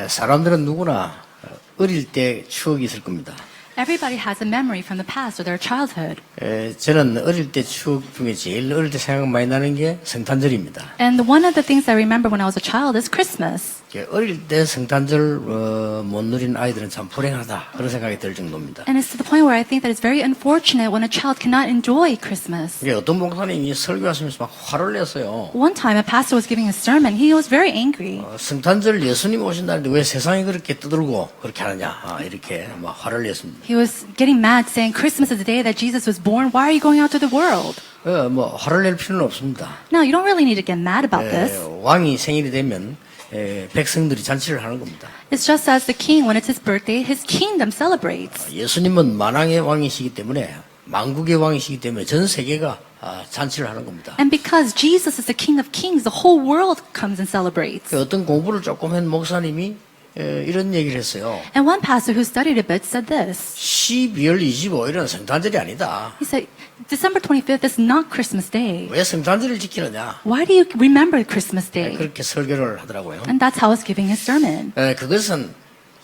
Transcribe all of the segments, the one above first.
사람들은 누구나 어릴 때 추억이 있을 겁니다. Everybody has a memory from the past or their childhood. 저는 어릴 때 추억 중에 제일 어릴 때 생각 많이 나는 게 성탄절입니다. And one of the things I remember when I was a child is Christmas. 어릴 때 성탄절 못 누린 아이들은 참 불행하다 그런 생각이 들 정도입니다. And it's to the point where I think that it's very unfortunate when a child cannot enjoy Christmas. 어떤 목사님이 설교하시면서 막 화를 냈어요. One time a pastor was giving a sermon. He was very angry. 성탄절 예수님 오신다는데 왜 세상이 그렇게 떠들고 그렇게 하느냐 이렇게 막 화를 냈습니다. He was getting mad saying Christmas is the day that Jesus was born. Why are you going out to the world? 뭐 화를 낼 필요는 없습니다. Now, you don't really need to get mad about this. 왕이 생일이 되면 백성들이 잔치를 하는 겁니다. It's just as the king, when it's his birthday, his kingdom celebrates. 예수님은 만왕의 왕이시기 때문에 만국의 왕이시기 때문에 전 세계가 잔치를 하는 겁니다. And because Jesus is the King of Kings, the whole world comes and celebrates. 어떤 공부를 조금 한 목사님이 이런 얘기를 했어요. And one pastor who studied a bit said this. 12월 25일은 성탄절이 아니다. He said, December 25th is not Christmas Day. 왜 성탄절을 지키느냐? Why do you remember Christmas Day? 그렇게 설교를 하더라고요. And that's how I was giving his sermon. 그것은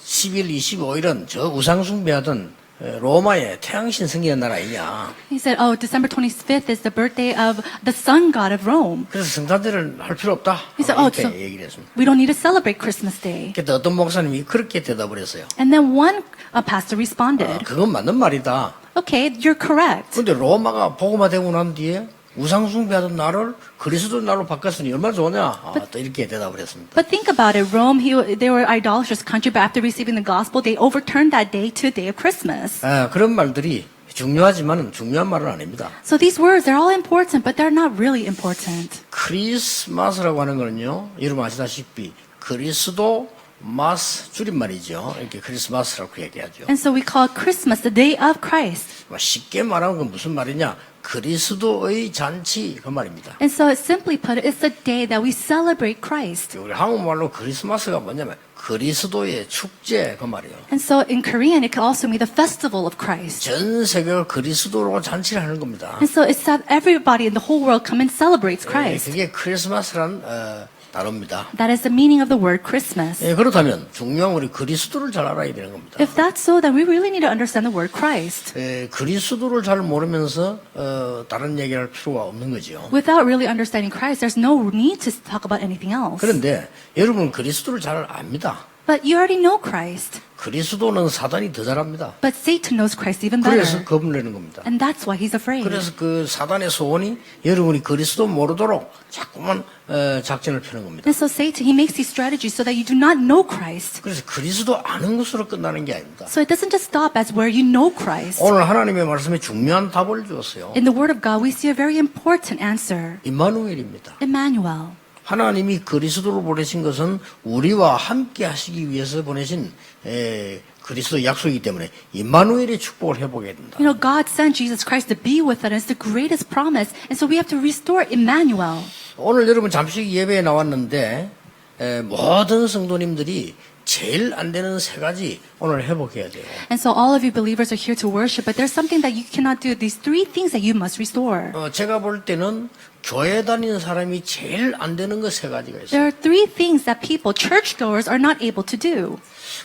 12월 25일은 저 우상숭배하던 로마의 태양신 승리한 나라이냐. He said, oh, December 25th is the birthday of the sun god of Rome. 그래서 성탄절을 할 필요 없다. He said, 이렇게 so 얘기를 했습니다. we don't need to celebrate Christmas Day. 그때 어떤 목사님이 그렇게 대답을 했어요. And then one pastor responded, 그건 맞는 말이다. okay, you're correct. 근데 로마가 복음화되고 난 뒤에 우상숭배하던 나를 그리스도 날로 바꿨으니 얼마나 좋으냐. 또 이렇게 대답을 했습니다. But think about it. Rome, they were idolatrous country, but after receiving the gospel, they overturned that day to a day of Christmas. 그런 말들이 중요하지만 중요한 말은 아닙니다. So these words, they're all important, but they're not really important. 크리스마스라고 하는 거는요, 여러분 아시다시피 그리스도 마스 줄임말이죠. 이렇게 크리스마스라고 얘기하죠. And so we call Christmas the day of Christ. 쉽게 말하면 건 무슨 말이냐? 그리스도의 잔치 그 말입니다. And so simply put, it's the day that we celebrate Christ. 우리 한국말로 크리스마스가 뭐냐면 그리스도의 축제 그 말이에요. And so in Korean, it could also mean the festival of Christ. 전 세계가 그리스도로 잔치를 하는 겁니다. And so it's that everybody in the whole world come and celebrates Christ. 그게 크리스마스란 단어입니다. That is the meaning of the word Christmas. 그렇다면 중요한 우리 그리스도를 잘 알아야 되는 겁니다. If that's so, then we really need to understand the word Christ. 그리스도를 잘 모르면서 다른 얘기를 할 필요가 없는 거죠. Without really understanding Christ, there's no need to talk about anything else. 그런데 여러분 그리스도를 잘 압니다. But you already know Christ. 그리스도는 사단이 더 잘합니다. But Satan knows Christ even 그래서 better. 겁을 내는 겁니다. And that's why he's afraid. 그래서 그 사단의 소원이 여러분이 그리스도 모르도록 자꾸만 작전을 펴는 겁니다. And so Satan, he makes these strategies so that you do not know Christ. 그래서 그리스도 아는 것으로 끝나는 게 아닙니다. So it doesn't just stop as where you know Christ. 오늘 하나님의 말씀에 중요한 답을 주었어요. In the Word of God, we see a very important answer. 임마누엘입니다. Emmanuel. 하나님이 그리스도를 보내신 것은 우리와 함께 하시기 위해서 보내신 그리스도 약속이기 때문에 임마누엘의 축복을 회복해야 된다. You know, God sent Jesus Christ to be with us. It's the greatest promise. And so we have to restore Emmanuel. 오늘 여러분 잠시 예배에 나왔는데 모든 성도님들이 제일 안 되는 세 가지 오늘 회복해야 돼요. And so all of you believers are here to worship, but there's something that you cannot do. These three things that you must restore. 제가 볼 때는 교회 다니는 사람이 제일 안 되는 거 세 가지가 있어요. There are three things that people, churchgoers, are not able to do.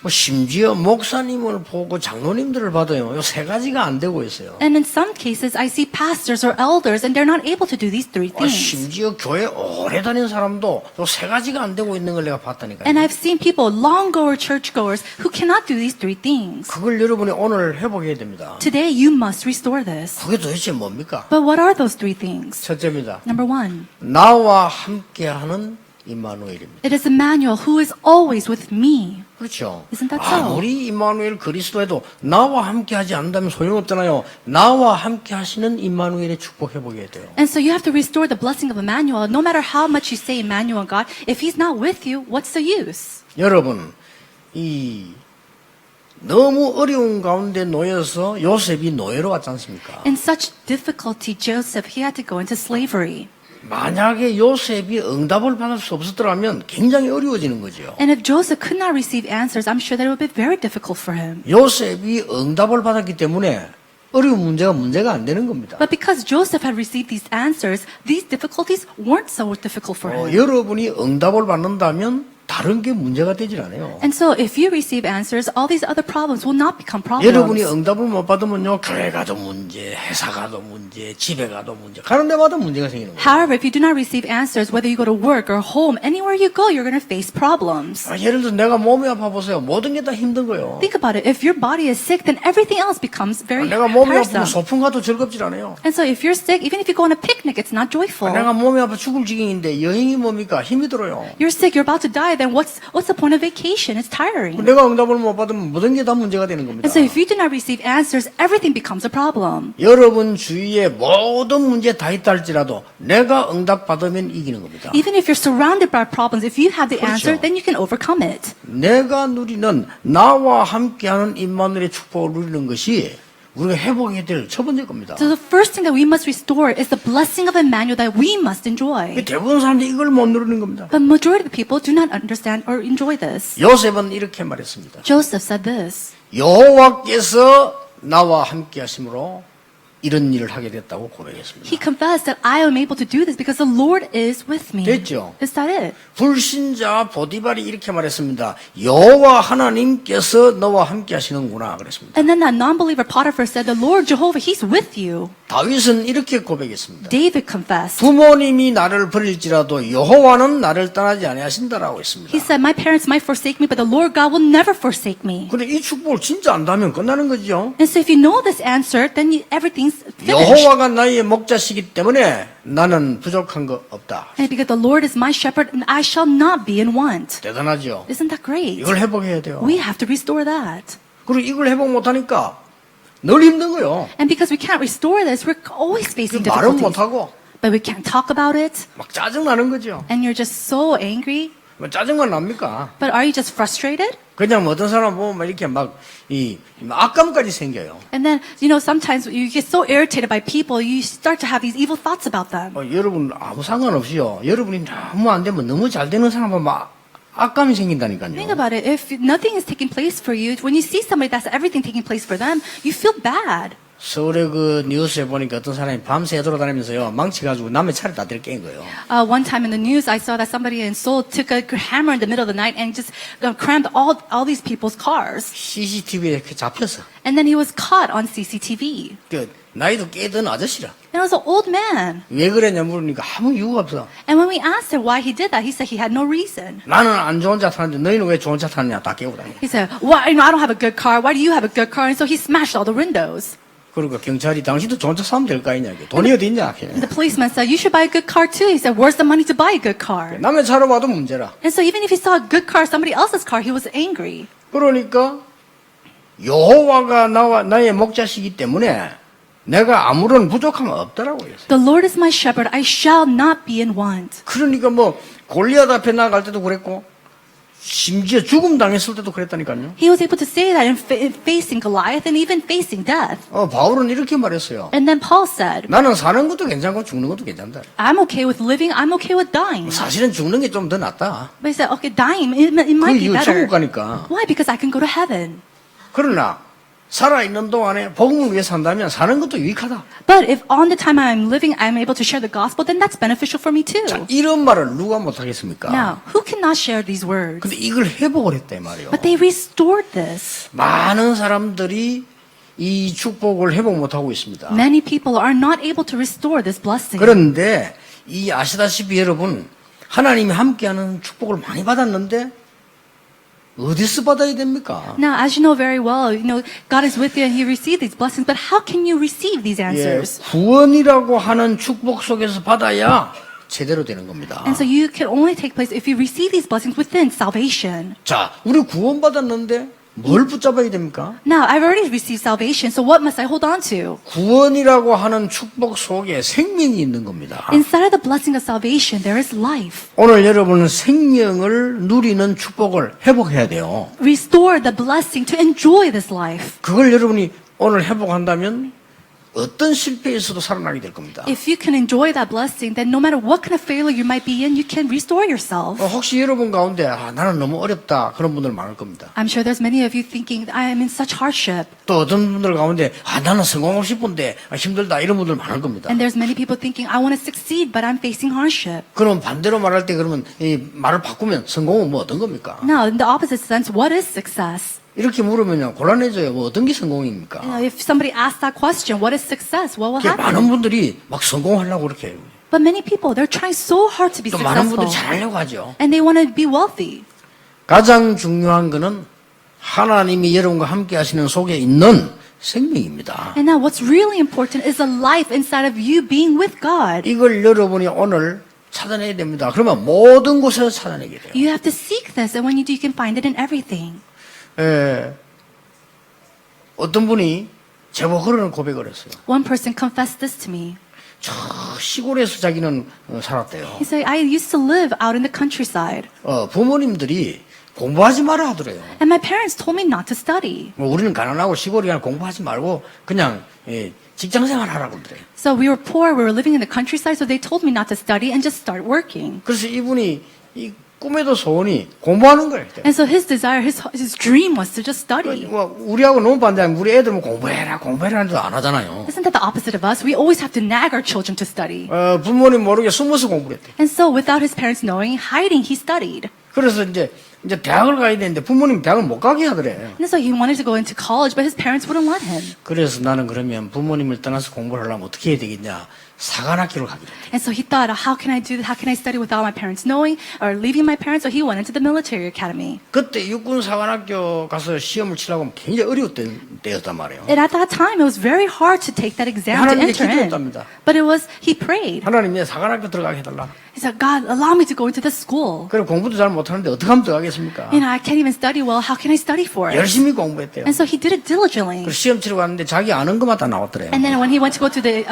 심지어 목사님을 보고 장로님들을 봐도요, 이 세 가지가 안 되고 있어요. And in some cases, I see pastors or elders, and they're not able to do these three things. 심지어 교회 오래 다닌 사람도 이 세 가지가 안 되고 있는 걸 내가 봤다니까요. And I've seen people, long-goer churchgoers, who cannot do these three things. 그걸 여러분이 오늘 회복해야 됩니다. Today, you must restore this. 그게 도대체 뭡니까? But what are those three things? 첫째입니다. Number one, 나와 함께하는 임마누엘입니다. it is Emmanuel who is always with me. 그렇죠. Isn't that so? 아무리 임마누엘 그리스도에도 나와 함께하지 않는다면 소용없잖아요. 나와 함께하시는 임마누엘의 축복 회복해야 돼요. And so you have to restore the blessing of Emmanuel. No matter how much you say Emmanuel, God, if he's not with you, what's the use? 여러분, 너무 어려운 가운데 놓여서 요셉이 노예로 왔지 않습니까? In such difficulty, Joseph, he had to go into slavery. 만약에 요셉이 응답을 받을 수 없었더라면 굉장히 어려워지는 거죠. And if Joseph could not receive answers, I'm sure that it would be very difficult for him. 요셉이 응답을 받았기 때문에 어려운 문제가 안 되는 겁니다. But because Joseph had received these answers, these difficulties weren't so difficult for him. 여러분이 응답을 받는다면 다른 게 문제가 되질 않아요. And so if you receive answers, all these other problems will not become 여러분이 problems. 응답을 못 받으면요, 교회 가도 문제, 회사 가도 문제, 집에 가도 문제, 가는 데마다 문제가 생기는 거예요. However, if you do not receive answers, whether you go to work or home, anywhere you go, you're going to face problems. 예를 들어 내가 몸이 아파 보세요. 모든 게 다 힘든 거예요. Think about it. If your body is sick, then everything else becomes very 내가 몸이 아프면 tiresome. 소풍 가도 즐겁질 않아요. And so if you're sick, even if you go on a picnic, it's not joyful. 내가 몸이 아파 죽을 지경인데 여행이 뭡니까? 힘이 들어요. You're sick, you're about to die, then what's the point of vacation? It's tiring. 내가 응답을 못 받으면 모든 게 다 문제가 되는 겁니다. And so if you do not receive answers, everything becomes a problem. 여러분 주위에 모든 문제 다 있다 할지라도 내가 응답 받으면 이기는 겁니다. Even if you're surrounded by problems, if you have the answer, 그렇죠. then you can overcome it. 내가 누리는 나와 함께하는 임마누엘의 축복을 누리는 것이 우리가 회복해야 될 첫 번째 겁니다. So the first thing that we must restore is the blessing of Emmanuel that we must enjoy. 대부분 사람들이 이걸 못 누리는 겁니다. But majority of the people do not understand or enjoy this. 요셉은 이렇게 말했습니다. Joseph said this. 여호와께서 나와 함께 하심으로 이런 일을 하게 됐다고 고백했습니다. He confessed that I am able to do this because the Lord is with me. 됐죠? Is that it? 불신자 보디발이 이렇게 말했습니다. 여호와 하나님께서 너와 함께 하시는구나 그랬습니다. And then that non-believer Potiphar said, the Lord Jehovah, He's with you. 다윗은 이렇게 고백했습니다. David confessed. 부모님이 나를 버릴지라도 여호와는 나를 떠나지 아니하신다라고 했습니다. He said, my parents might forsake me, but the Lord God will never forsake me. 근데 이 축복을 진짜 안다면 끝나는 거죠. And so if you know this answer, then everything's finished. 여호와가 나의 목자시기 때문에 나는 부족한 거 없다. And because the Lord is my shepherd, and I shall not be in want. 대단하죠. Isn't that great? 이걸 회복해야 돼요. We have to restore that. 그리고 이걸 회복 못하니까 늘 힘든 거예요. And because we can't restore this, we're always facing 말은 difficulties. 못하고 But we can't talk about it, 막 짜증나는 거죠. and you're just so angry. 뭐 짜증만 납니까? But are you just frustrated? 그냥 어떤 사람 보면 막 이렇게 막 악감까지 생겨요. And then, sometimes you get so irritated by people, you start to have these evil thoughts about them. 여러분 아무 상관없이요. 여러분이 너무 안 되면 너무 잘 되는 사람 보면 막 악감이 Think 생긴다니까요. about it. If nothing is taking place for you, when you see somebody that's everything taking place for them, you feel bad. 서울에 그 뉴스에 보니까 어떤 사람이 밤새 돌아다니면서요 망치가지고 남의 차를 다 들깨인 거예요. One time in the news, I saw that somebody in Seoul took a hammer in the middle of the night and just crammed all these people's cars. CCTV에 잡혔어. And then he was caught on CCTV. 그 나이도 꽤 든 아저씨라. And it was an old man. 왜 그랬냐 물으니까 아무 이유가 없어. And when we asked him why he did that, he said he had no reason. 나는 안 좋은 차 타는데 너희는 왜 좋은 차 타느냐 다 깨고 다녀. He said, "Why? I don't have a good car. Why do you have a good car?" And so he smashed all the windows. 그러니까 경찰이 당신도 좋은 차 사면 될 거 아니냐. 돈이 어디 있냐. And the policeman said, "You should buy a good car too." He said, "Where's the money to buy a good car?" 남의 차로 봐도 문제라. And so even if he saw a good car, somebody else's car, he was angry. 그러니까 여호와가 나의 목자시기 때문에 내가 아무런 부족함 없다라고 했어요. The Lord is my shepherd; I shall not be in want. 그러니까 뭐 골리앗 앞에 나갈 때도 그랬고 심지어 죽음 당했을 때도 그랬다니까요. He was able to say that in facing Goliath and even facing death. 바울은 이렇게 말했어요. And then Paul said, 나는 사는 것도 괜찮고 죽는 것도 괜찮다. "I'm okay with living. I'm okay with dying." 사실은 죽는 게 좀 더 낫다. But he said, "Okay, dying it 그 might be 이유 better." 천국 가니까. Why? Because I can go to heaven. 그러나 살아있는 동안에 복음을 위해 산다면 사는 것도 유익하다. But if on the time I'm living, I'm able to share the gospel, then that's beneficial for me too. 자, 이런 말을 누가 못하겠습니까? Now, who cannot share these words? 근데 이걸 회복을 했다 이 말이에요. But they restored this. 많은 사람들이 이 축복을 회복 못하고 있습니다. Many people are not able to restore this blessing. 그런데 이 아시다시피 여러분 하나님이 함께하는 축복을 많이 받았는데 어디서 받아야 됩니까? Now, as you know very well, God is with you and He received these blessings. But how can you receive these 예, answers? 구원이라고 하는 축복 속에서 받아야 제대로 되는 겁니다. And so you can only take place if you receive these blessings within salvation. 자, 우리 구원 받았는데 뭘 붙잡아야 됩니까? Now, I've already received salvation, so what must I hold on to? 구원이라고 하는 축복 속에 생명이 있는 겁니다. Inside of the blessing of salvation, there is life. 오늘 여러분은 생명을 누리는 축복을 회복해야 돼요. Restore the blessing to enjoy this life. 그걸 여러분이 오늘 회복한다면 어떤 실패에서도 살아나게 될 겁니다. If you can enjoy that blessing, then no matter what kind of failure you might be in, you can restore yourself. 혹시 여러분 가운데 나는 너무 어렵다 그런 분들 많을 겁니다. I'm sure there's many of you thinking, I am in such hardship. 또 어떤 분들 가운데 나는 성공하고 싶은데 힘들다 이런 분들 많을 겁니다. And there's many people thinking, I want to succeed, but I'm facing hardship. 그럼 반대로 말할 때 그러면 이 말을 바꾸면 성공은 뭐 어떤 겁니까? Now, in the opposite sense, what is success? 이렇게 물으면 곤란해져요. 뭐 어떤 게 성공입니까? If somebody asks that question, what is success? What will 많은 happen? 분들이 막 성공하려고 그렇게 해요. But many people, they're trying so hard to be 또 많은 분들이 successful. 잘하려고 하죠. And they want to be wealthy. 가장 중요한 거는 하나님이 여러분과 함께 하시는 속에 있는 생명입니다. And now what's really important is the life inside of you being with God. 이걸 여러분이 오늘 찾아내야 됩니다. 그러면 모든 곳에서 찾아내게 돼요. You have to seek this, and when you do, you can find it in everything. 어떤 분이 제법 그런 고백을 했어요. One person confessed this to me. 저 시골에서 자기는 살았대요. He said, I used to live out in the countryside. 부모님들이 공부하지 마라 하더래요. And my parents told me not to study. 뭐 우리는 가난하고 시골이라 공부하지 말고 그냥 직장생활 하라고 그러더래요. So we were poor, we were living in the countryside, so they told me not to study and just start working. 그래서 이분이 이 꿈에도 소원이 공부하는 거예요. And so his desire, his dream was to just study. 뭐 우리하고 너무 반대하면 우리 애들 뭐 공부해라 하는데도 안 하잖아요. Isn't that the opposite of us? We always have to nag our children to study. 부모님 모르게 숨어서 공부를 했대. And so without his parents knowing, hiding, he studied. 그래서 이제 대학을 가야 되는데 부모님 대학을 못 가게 하더래. And so he wanted to go into college, but his parents wouldn't let him. 그래서 나는 그러면 부모님을 떠나서 공부를 하려면 어떻게 해야 되겠냐? 사관학교를 가기로 했대. And so he thought, how can I do that? How can I study without my parents knowing or leaving my parents? So he went into the military academy. 그때 육군 사관학교 가서 시험을 치려고 하면 굉장히 어려웠던 때였단 말이에요. And at that time, it was very hard to take that exam to 하나님께 enter in. 기도했답니다. But it was, he prayed. 하나님 내 사관학교 들어가게 해달라. He said, God, allow me to go into this school. 그리고 공부도 잘 못하는데 어떻게 하면 들어가겠습니까? I can't even study well. How can I study for it? 열심히 공부했대요. And so he did it diligently. 그래서 시험 치러 갔는데 자기 아는 것만 다 나왔더래요. And then when he went to go to the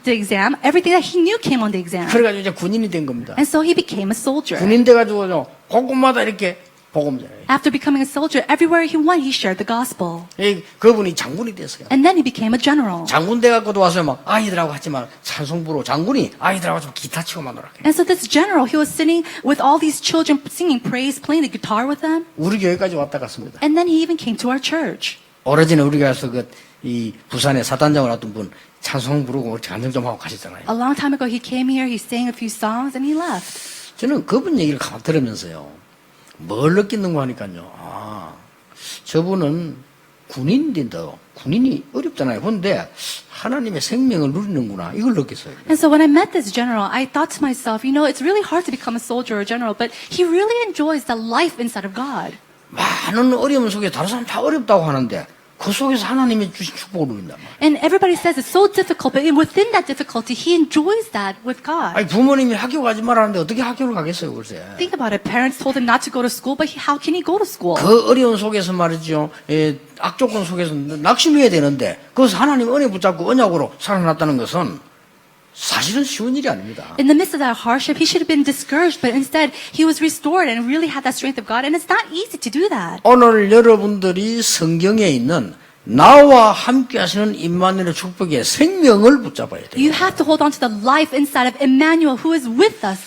exam, everything that he knew came on the exam. 그래가지고 이제 군인이 된 겁니다. And so he became a soldier. 군인 돼가지고 곳곳마다 이렇게 복음 전해요. After becoming a soldier, everywhere he went, he shared the gospel. 그분이 장군이 됐어요. And then he became a general. 장군 돼갖고도 와서 막 아이들하고 하지만 찬송부로 장군이 아이들하고 좀 기타 치고 만 놀아. And so this general, he was sitting with all these children singing praise, playing the guitar with them. 우리 교회까지 왔다 갔습니다. And then he even came to our church. 오래전에 우리가 가서 이 부산에 사단장을 했던 분 찬송 부르고 간증 좀 하고 가셨잖아요. A long time ago, he came here, he sang a few songs, and he left. 저는 그분 얘기를 가만 들으면서요. 뭘 느끼는가 하니까요. 저분은 군인인데도 군인이 어렵잖아요. 그런데 하나님의 생명을 누리는구나. 이걸 느꼈어요. And so when I met this general, I thought to myself, it's really hard to become a soldier or a general, but he really enjoys the life inside of God. 많은 어려움 속에 다른 사람 다 어렵다고 하는데 그 속에서 하나님이 주신 축복을 누린단 말이에요. And everybody says it's so difficult, but within that difficulty, he enjoys that with God. 아니 부모님이 학교 가지 말라는데 어떻게 학교를 가겠어요, 글쎄. Think about it. Parents told him not to go to school, but how can he go to school? 그 어려운 속에서 말이죠. 악조건 속에서 낙심해야 되는데 그것을 하나님 은혜 붙잡고 언약으로 살아났다는 것은 사실은 쉬운 일이 아닙니다. In the midst of that hardship, he should have been discouraged, but instead, he was restored and really had that strength of God. And it's not easy to do that. 오늘 여러분들이 성경에 있는 나와 함께 하시는 임마누엘의 축복의 생명을 붙잡아야 돼요. You have to hold on to the life inside of Emmanuel who is with us.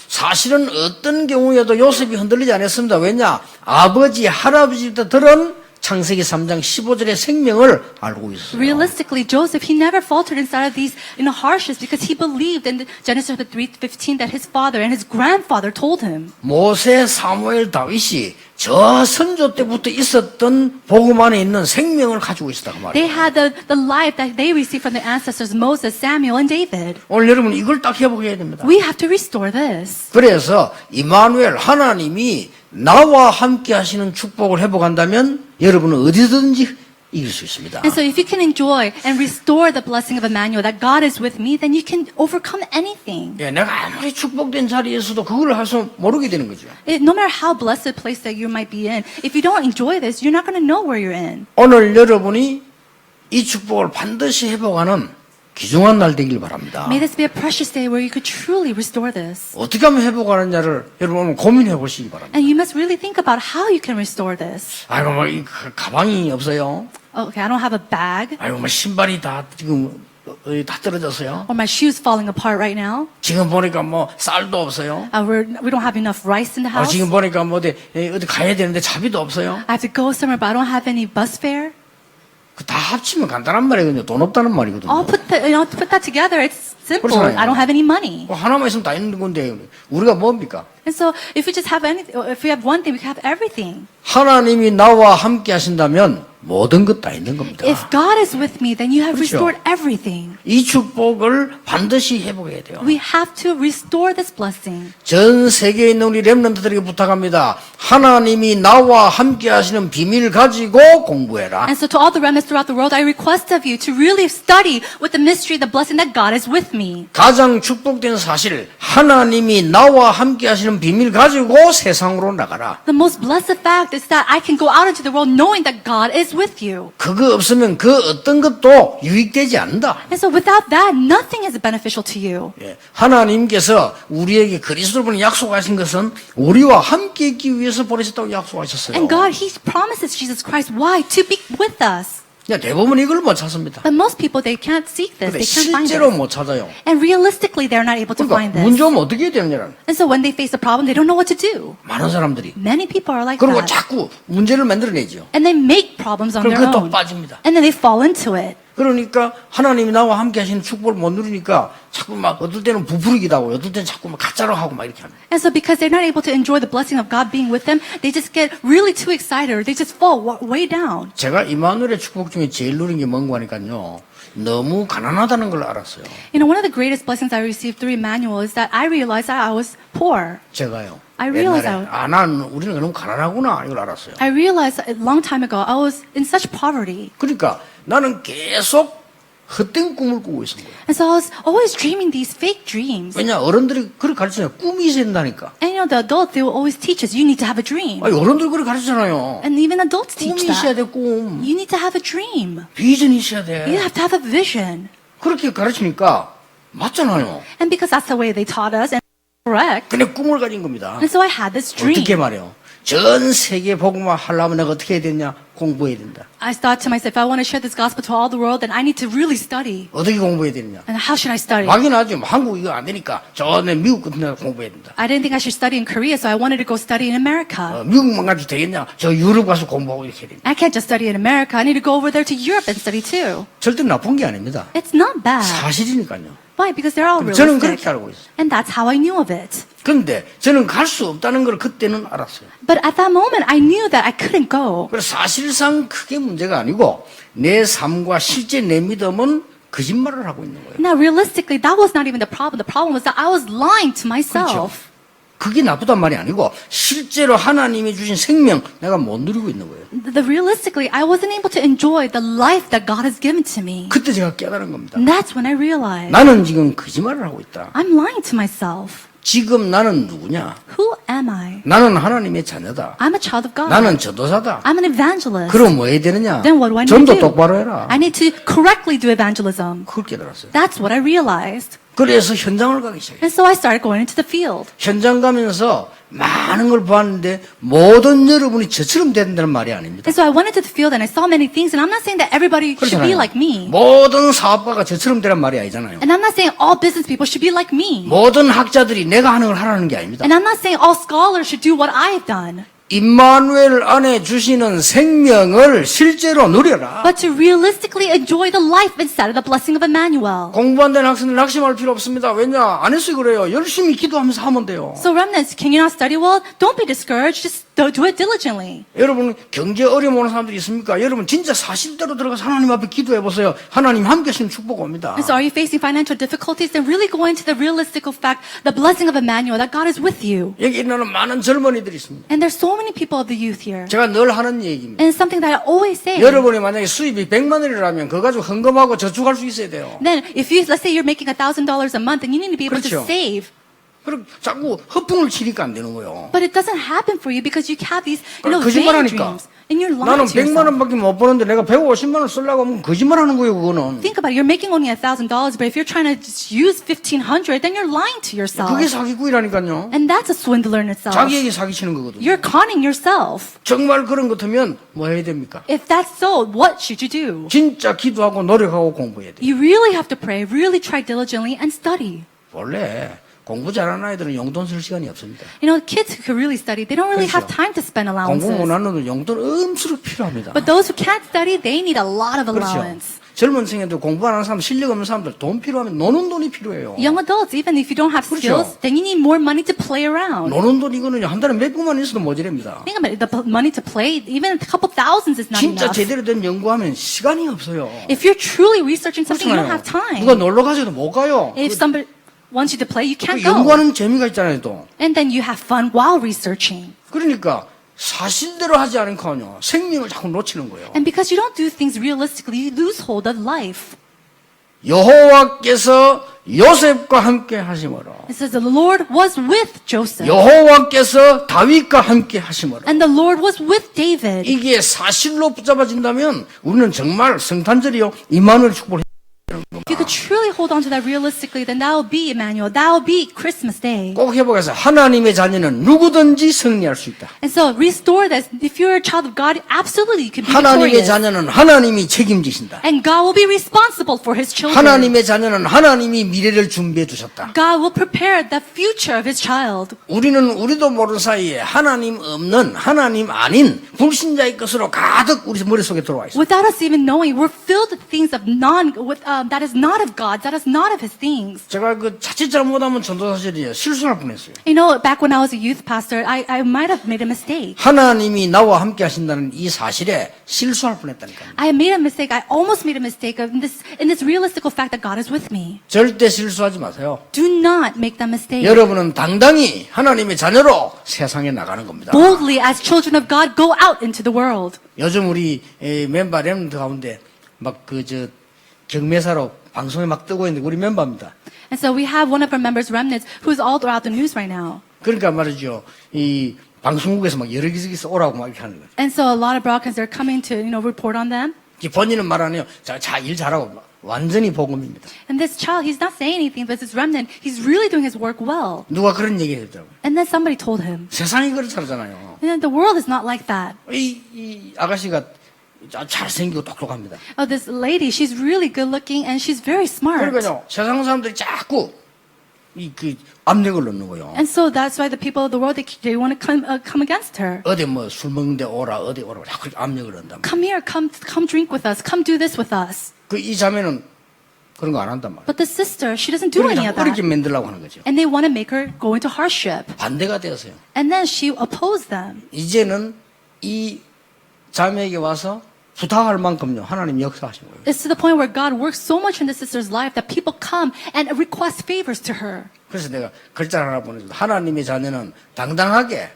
사실은 어떤 경우에도 요셉이 흔들리지 않았습니다. 왜냐? 아버지, 할아버지부터 들은 창세기 3장 15절의 생명을 알고 있어요. Realistically, Joseph, he never faltered inside of these hardships because he believed in Genesis 3:15 that his father and his grandfather told him. 모세, 사무엘, 다윗이 저 선조 때부터 있었던 복음 안에 있는 생명을 가지고 있었다고 말이에요. They had the life that they received from their ancestors, Moses, Samuel, and David. 오늘 여러분 이걸 딱 회복해야 됩니다. We have to restore this. 그래서 임마누엘 하나님이 나와 함께 하시는 축복을 회복한다면 여러분은 어디든지 이길 수 있습니다. And so if you can enjoy and restore the blessing of Emmanuel, that God is with me, then you can overcome anything. 내가 아무리 축복된 자리에서도 그걸 할 수 모르게 되는 거죠. No matter how blessed place that you might be in, if you don't enjoy this, you're not going to know where you're in. 오늘 여러분이 이 축복을 반드시 회복하는 귀중한 날 되길 바랍니다. May this be a precious day where you could truly restore this. 어떻게 하면 회복하느냐를 여러분 오늘 고민해 보시기 바랍니다. And you must really think about how you can restore this. 아이고 뭐 이 가방이 없어요. Okay, I don't have a bag. 아이고, 뭐 신발이 다 지금 다 떨어졌어요. Or my shoes falling apart right now. 지금 보니까 뭐 쌀도 없어요. We don't have enough rice in the house. 지금 보니까 뭐 어디 가야 되는데 차비도 없어요. I have to go somewhere, but I don't have any bus fare. 그 다 합치면 간단한 말이거든요. 돈 없다는 말이거든요. All put that together, it's simple. 그렇잖아요. I don't have any money. 하나만 있으면 다 있는 건데 우리가 뭡니까? And so, if we just have if we have one thing, we can have everything. 하나님이 나와 함께 하신다면 모든 것 다 있는 겁니다. If God is with me, then you have 그렇죠. restored everything. 이 축복을 반드시 회복해야 돼요. We have to restore this blessing. 전 세계에 있는 우리 렘넌트들에게 부탁합니다. 하나님이 나와 함께 하시는 비밀 가지고 공부해라. And so, to all the remnants throughout the world, I request of you to really study with the mystery, the blessing that God is with me. 가장 축복된 사실, 하나님이 나와 함께 하시는 비밀 가지고 세상으로 나가라. The most blessed fact is that I can go out into the world knowing that God is with you. 그거 없으면 그 어떤 것도 유익되지 않는다. And so, without that, nothing is beneficial to you. 예, 하나님께서 우리에게 그리스도를 약속하신 것은 우리와 함께 있기 위해서 보내셨다고 약속하셨어요. And God, He promises Jesus Christ. Why? To be with us. 대부분 이걸 못 찾습니다. But most people, they can't seek this. 근데 They can't find 실제로 this. 못 찾아요. And realistically, they're not able to 그러니까 find this. 문제 오면 어떻게 해야 되느냐는 And so when they face a problem, they don't know what to do. 많은 사람들이 Many people are like 그리고 that. 자꾸 문제를 만들어내죠. And they make problems on 그럼 their 그것도 own. 빠집니다. And then they fall into it. 그러니까 하나님이 나와 함께 하시는 축복을 못 누리니까 자꾸 막 어떨 때는 부풀기도 하고 어떨 때는 자꾸 막 가짜로 하고 막 이렇게 하는. And so because they're not able to enjoy the blessing of God being with them, they just get really too excited or they just fall way down. 제가 이마누엘의 축복 중에 제일 누린 게 뭔가 하니까요. 너무 가난하다는 걸 알았어요. You know, one of the greatest blessings I received through Emmanuel is that I realized that I was poor. 제가요. I realized 옛날에 난 우리는 너무 가난하구나 이걸 알았어요. I realized a long time ago I was in such poverty. 그러니까 나는 계속 헛된 꿈을 꾸고 있었던 거예요. And so I was always dreaming these fake dreams. 왜냐 어른들이 그렇게 가르치잖아요. 꿈이 있어야 된다니까. And you know, the adults, they will always teach us, you need to have a dream. 아니, 어른들 그렇게 가르치잖아요. And even adults teach 꿈이 있어야 돼 that. 꿈. You need to have a dream. 비전이 있어야 You 돼. have to have a vision. 그렇게 가르치니까 맞잖아요. And because that's the way they taught us, and correct. 근데 꿈을 가진 겁니다. And so I had this dream. 어떻게 말해요? 전 세계 복음화 하려면 내가 어떻게 해야 되냐? 공부해야 된다. I thought to myself, if I want to share this gospel to all the world, then I need to really study. 어떻게 공부해야 되느냐? And how should I study? 막연하죠. 한국 이거 안 되니까 저는 미국 같은 데 공부해야 된다. I didn't think I should study in Korea, so I wanted to go study in America. 미국만 가도 되겠냐? 저 유럽 가서 공부하고 이렇게 해야 된다. I can't just study in America. I need to go over there to Europe and study too. 절대 나쁜 게 아닙니다. It's not bad. 사실이니까요. Why? Because they're all 저는 그렇게 realistic. 알고 있어요. And that's how I knew of it. 근데 저는 갈 수 없다는 걸 그때는 알았어요. But at that moment, I knew that I couldn't go. 그래서 사실상 크게 문제가 아니고 내 삶과 실제 내 믿음은 거짓말을 하고 있는 거예요. Now, realistically, that was not even the problem. The problem was that I was lying to myself. 그게 나쁘단 말이 아니고 실제로 하나님이 주신 생명 내가 못 누리고 있는 거예요. Realistically, I wasn't able to enjoy the life that God has given to me. 그때 제가 깨달은 겁니다. And that's when I realized 나는 지금 거짓말을 하고 있다. I'm lying to myself. 지금 나는 누구냐? Who am I? 나는 하나님의 자녀다. I'm a child of God. 나는 전도사다. I'm an evangelist. 그럼 뭐 해야 되느냐? Then what do I need 전도 to do? 똑바로 해라. I need to correctly do evangelism. 그걸 깨달았어요. That's what I realized. 그래서 현장을 가기 시작해요. And so I started going into the field. 현장 가면서 많은 걸 보았는데 모든 여러분이 저처럼 된다는 말이 아닙니다. And so I went into the field and I saw many things. And I'm not saying that everybody should be 그렇잖아요. like me. 모든 사업가가 저처럼 되란 말이 아니잖아요. And I'm not saying all business people should be like me. 모든 학자들이 내가 하는 걸 하라는 게 아닙니다. And I'm not saying all scholars should do what I've done. 임마누엘 안에 주시는 생명을 실제로 누려라. But to realistically enjoy the life inside of the blessing of Emmanuel. 공부 안 된 학생들 낙심할 필요 없습니다. 왜냐? 안 했어요 그래요. 열심히 기도하면서 하면 돼요. So remnants, can you not study well? Don't be discouraged. Just do it diligently. 여러분 경제 어려움 오는 사람들이 있습니까? 여러분 진짜 사실대로 들어가서 하나님 앞에 기도해 보세요. 하나님 함께 하시는 축복 옵니다. And so are you facing financial difficulties? Then really go into the realistic fact, the blessing of Emmanuel, that God is with you. 여기 있는 많은 젊은이들이 있습니다. And there's so many people of the youth here. 제가 늘 하는 얘기입니다. And it's something that I always say. 여러분이 만약에 수입이 100만 원이라면 그거 가지고 헌금하고 저축할 수 있어야 돼요. Then if you, let's say you're making $1,000 a month, then you need to be able 그렇죠. to save. 그럼 자꾸 허풍을 치니까 안 되는 거예요. But it doesn't happen for you because you have these, 거짓말 vain 하니까. dreams. And you're 나는 lying to 100만 yourself. 원밖에 못 버는데 내가 150만 원 쓰려고 하면 거짓말 하는 거예요, 그거는. Think about it. You're making only $1,000, but if you're trying to just use $1,500, then you're lying to yourself. 그게 사기꾼이라니까요. And that's a swindler in itself. 자기에게 사기치는 거거든요. You're conning yourself. 정말 그런 것 같으면 뭐 해야 됩니까? If that's so, what should you do? 진짜 기도하고 노력하고 공부해야 돼요. You really have to pray, really try diligently, and study. 원래 공부 잘하는 아이들은 용돈 쓸 시간이 없습니다. You know, kids who can really study, they don't really have 그렇죠. time to spend 공부 allowances. 못하는 애들은 용돈 엄수로 필요합니다. But those who can't study, they need a lot of 그렇죠. allowance. 젊은 층에도 공부 안 하는 사람, 실력 없는 사람들 돈 필요하면 노는 돈이 필요해요. Young adults, even if you don't have 그렇죠. skills, then you need more money to play around. 노는 돈 이거는 한 달에 몇 분만 있어도 모자랍니다. Think about it, the money to play, even a couple thousands is not 진짜 enough. 제대로 된 연구하면 시간이 없어요. If you're truly researching something, you don't have 그렇잖아요. time. 누가 놀러 가서도 못 가요. If somebody wants you to play, you 그 can't go. 연구하는 재미가 있잖아요, 또. And then you have fun while researching. 그러니까 사실대로 하지 않으니까요, 생명을 자꾸 놓치는 거예요. And because you don't do things realistically, you lose hold of life. 여호와께서 요셉과 함께 하심으로, It says the Lord was with Joseph. 여호와께서 다윗과 함께 하심으로, And the Lord was with David. 이게 사실로 붙잡아진다면 우리는 정말 성탄절이요 이만을 축복을. If you could truly hold on to that realistically, then that will be Emmanuel. That will be Christmas Day. 꼭 회복해서 하나님의 자녀는 누구든지 승리할 수 있다. And so restore this. If you're a child of God, absolutely you can be 하나님의 victorious. 자녀는 하나님이 책임지신다. And God will be responsible for His children. 하나님의 자녀는 하나님이 미래를 준비해 두셨다. God will prepare the future of His child. 우리도 모르는 사이에 하나님 없는, 하나님 아닌 불신자의 것으로 가득 우리 머릿속에 들어와 있어요. Without us even knowing, we're filled with things of that is not of God, that is not of His things. 제가 그 자칫 잘못하면 전도사실이에요. 실수할 뻔했어요. You know, back when I was a youth pastor, I might have made a mistake. 하나님이 나와 함께 하신다는 이 사실에 실수할 뻔했다니까요. I made a mistake. I almost made a mistake in this realistical fact that God is with me. 절대 실수하지 마세요. Do not make that mistake. 여러분은 당당히 하나님의 자녀로 세상에 나가는 겁니다. Boldly, as children of God, go out into the world. 요즘 우리 멤버 렘런트 가운데 막 경매사로 방송에 막 뜨고 있는데 우리 멤버입니다. And so we have one of our members, Remnants, who's all throughout the news right now. 그러니까 말이죠. 이 방송국에서 막 여러 개서 오라고 막 이렇게 하는 거예요. And so a lot of broadcasters are coming to, report on them. 본인은 말 안 해요. 자, 일 잘하고 완전히 복음입니다. And this child, he's not saying anything, but this remnant, he's really doing his work well. 누가 그런 얘기를 했더라고요. And then somebody told him, 세상이 그렇잖아요. and the world is not like that. 이 아가씨가 잘생기고 똑똑합니다. Oh, this lady, she's really good looking and she's very smart. 그러니까요, 세상 사람들이 자꾸 압력을 넣는 거예요. And so that's why the people of the world, they want to come against her. 어디 술 먹는데 오라, 어디 오라, 자꾸 압력을 넣는단 말이에요. Come here, come drink with us, come do this with us. 이 자매는 그런 거 안 한단 말이에요. But the sister, she doesn't do any 그러니까 of 어렵게 that. 만들려고 하는 거죠. And they want to make her go into hardship. 반대가 되었어요. And then she opposed them. 이제는 이 자매에게 와서 부탁할 만큼요, 하나님 역사하신 거예요. It's to the point where God works so much in the sister's life that people come and request favors to her. 그래서 내가 글자를 하나 보내줬어요. 하나님의 자녀는 당당하게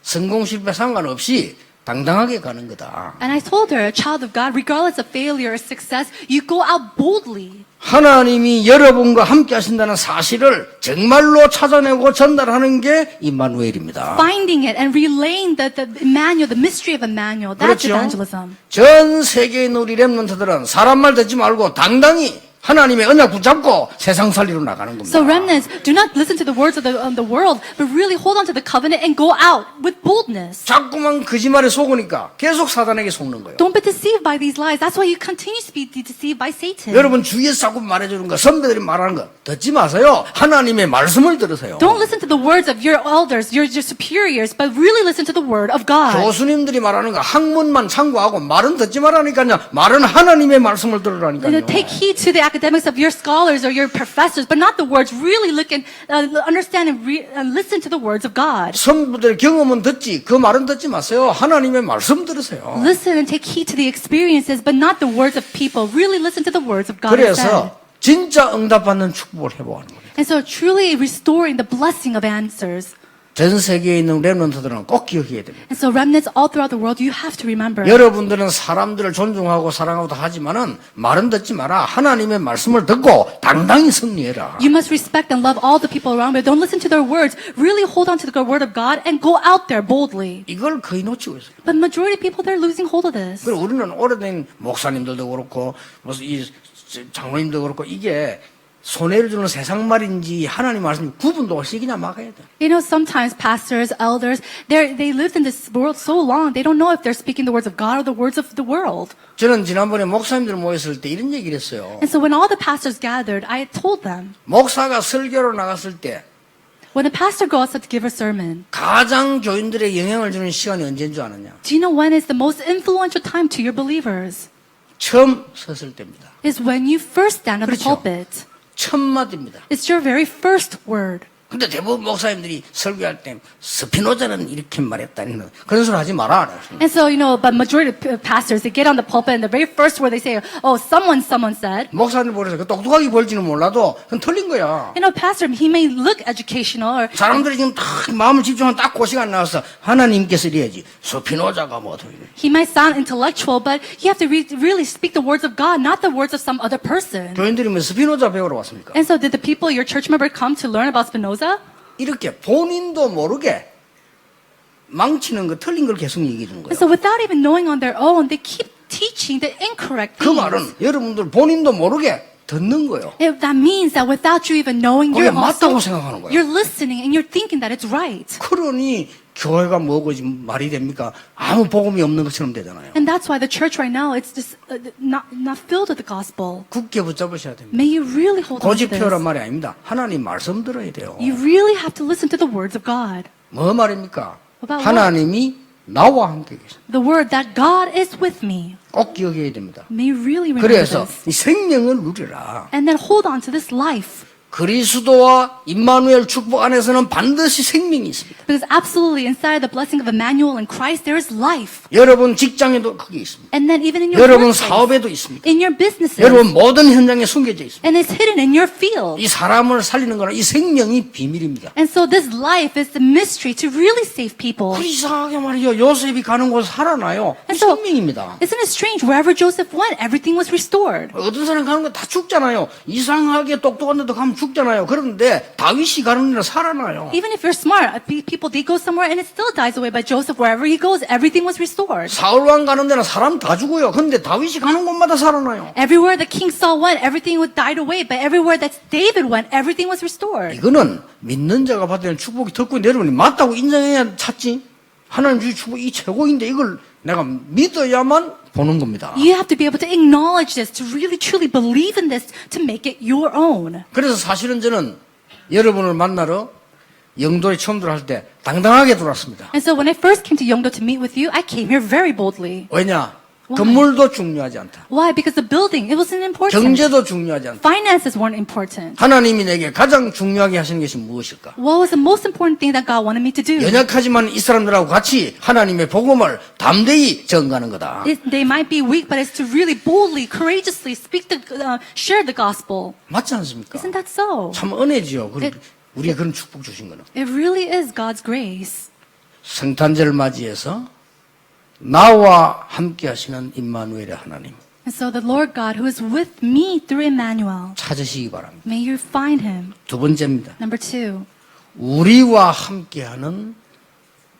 성공 실패 상관없이 당당하게 가는 거다. And I told her, a child of God, regardless of failure or success, you go out boldly. 하나님이 여러분과 함께 하신다는 사실을 정말로 찾아내고 전달하는 게 임마누엘입니다. Finding it and relaying the Emmanuel, the mystery of Emmanuel. That's 그렇죠? evangelism. 전 세계의 우리 렘넌트들은 사람 말 듣지 말고 당당히 하나님의 언약 붙잡고 세상 살리로 나가는 겁니다. So remnants, do not listen to the words of the world, but really hold on to the covenant and go out with boldness. 자꾸만 거짓말에 속으니까 계속 사단에게 속는 거예요. Don't be deceived by these lies. That's why you continue to be deceived by Satan. 여러분 주위에서 자꾸 말해주는 거, 선배들이 말하는 거 듣지 마세요. 하나님의 말씀을 들으세요. Don't listen to the words of your elders, your superiors, but really listen to the word of God. 교수님들이 말하는 거 학문만 참고하고 말은 듣지 말라니까요. 말은 하나님의 말씀을 들으라니까요. Take heed to the academics of your scholars or your professors, but not the words. Really look and understand and listen to the words of God. 선부들의 경험은 듣지 그 말은 듣지 마세요. 하나님의 말씀 들으세요. Listen and take heed to the experiences, but not the words of people. Really listen to the words of God instead. 그래서 진짜 응답받는 축복을 회복하는 거예요. And so truly restoring the blessing of answers. 전 세계에 있는 렘넌트들은 꼭 기억해야 됩니다. And so remnants all throughout the world, you have to remember. 여러분들은 사람들을 존중하고 사랑하고 다 하지만은 말은 듣지 마라. 하나님의 말씀을 듣고 당당히 승리해라. You must respect and love all the people around you. Don't listen to their words. Really hold on to the word of God and go out there boldly. 이걸 거의 놓치고 있어요. But majority of people, they're losing hold of this. 그리고 우리는 오래된 목사님들도 그렇고 무슨 이 장로님도 그렇고 이게 손해를 주는 세상 말인지 하나님 말씀 구분도 없이 그냥 막아야 돼. You know, sometimes pastors, elders, they lived in this world so long, they don't know if they're speaking the words of God or the words of the world. 저는 지난번에 목사님들 모였을 때 이런 얘기를 했어요. And so when all the pastors gathered, I told them, 목사가 설교로 나갔을 때 when a pastor goes out to give a sermon, 가장 교인들의 영향을 주는 시간이 언제인 줄 아느냐? do you know when is the most influential time to your believers? 처음 섰을 때입니다. Is when you first stand on the 그렇죠. pulpit. 첫 마디입니다. It's your very first word. 근데 대부분 목사님들이 설교할 때 스피노자는 이렇게 말했다는 그런 소리 하지 마라. And so, you know, but majority of pastors, they get on the pulpit and the very first word they say, oh, someone said. 목사님 보면서 그 똑똑하게 볼지는 몰라도 그건 틀린 거야. You know, pastor, he may look educational or 사람들이 지금 딱 마음을 집중하면 딱 그 시간 나와서 하나님께서 이래야지. 스피노자가 뭐 어떻게 he might sound intellectual, but you have to really speak the words of God, not the words of some other person. 교인들이 뭐 스피노자 배우러 왔습니까? And so did the people, your church member, come to learn about Spinoza? 이렇게 본인도 모르게 망치는 거 틀린 걸 계속 얘기해 주는 And 거예요. so without even knowing on their own, they keep teaching the incorrect 그 things. 말은 여러분들 본인도 모르게 듣는 거예요. That means that without you even knowing, 그게 you're 맞다고 also, 생각하는 거예요. you're listening and you're thinking that it's right. 그러니 교회가 뭐고 지금 말이 됩니까? 아무 복음이 없는 것처럼 되잖아요. And that's why the church right now, it's just not filled with the gospel. 굳게 붙잡으셔야 됩니다. May you really hold on to 고집표란 this. 말이 아닙니다. 하나님 말씀 들어야 돼요. You really have to listen to the words of God. 뭐 말입니까? About what? 하나님이 나와 함께 계십니다. The word that God is with me. 꼭 기억해야 됩니다. May you really remember 그래서 this. 이 생명을 누리라. And then hold on to this life. 그리스도와 임마누엘 축복 안에서는 반드시 생명이 있습니다. Because absolutely inside the blessing of Emmanuel and Christ, there is life. 여러분 직장에도 그게 있습니다. And then even in your 여러분 workplace, 사업에도 있습니다. in your businesses, 여러분 모든 현장에 숨겨져 있습니다. and it's hidden in your field. 이 사람을 살리는 거는 이 생명이 비밀입니다. And so this life is the mystery to really save people. 그 이상하게 말이죠. 요셉이 가는 곳 살아나요. 이 And so, 생명입니다. isn't it strange? Wherever Joseph went, everything was restored. 어떤 사람 가는 거 다 죽잖아요. 이상하게 똑똑한 데도 가면 죽잖아요. 그런데 다윗이 가는 데는 살아나요. Even if you're smart, people, they go somewhere and it still dies away. But Joseph, wherever he goes, everything was restored. 사울왕 가는 데는 사람 다 죽어요. 근데 다윗이 가는 곳마다 살아나요. Everywhere that King Saul went, everything died away. But everywhere that David went, everything was restored. 이거는 믿는 자가 받는 축복이 덕분에 여러분이 맞다고 인정해야 찾지. 하나님 주신 축복이 최고인데 이걸 내가 믿어야만 보는 겁니다. You have to be able to acknowledge this, to really truly believe in this, to make it your own. 그래서 사실은 저는 여러분을 만나러 영도에 처음 들어갈 때 당당하게 들어왔습니다. And so when I first came to Yeongdo to meet with you, I came here very boldly. 왜냐? Why? 건물도 중요하지 않다. Why? Because the building, it wasn't important. 경제도 중요하지 않다. Finances weren't important. 하나님이 내게 가장 중요하게 하시는 것이 무엇일까? What was the most important thing that God wanted me to do? 연약하지만 이 사람들하고 같이 하나님의 복음을 담대히 전가하는 거다. They might be weak, but it's to really boldly, courageously share the gospel. 맞지 않습니까? Isn't that so? 참 은혜지요. 우리가 그런 축복 주신 거는. It really is God's grace. 성탄절을 맞이해서 나와 함께 하시는 임마누엘의 하나님 And so the Lord God, who is with me through Emmanuel, 찾으시기 바랍니다. may you find him. 두 번째입니다. Number 2, 우리와 함께하는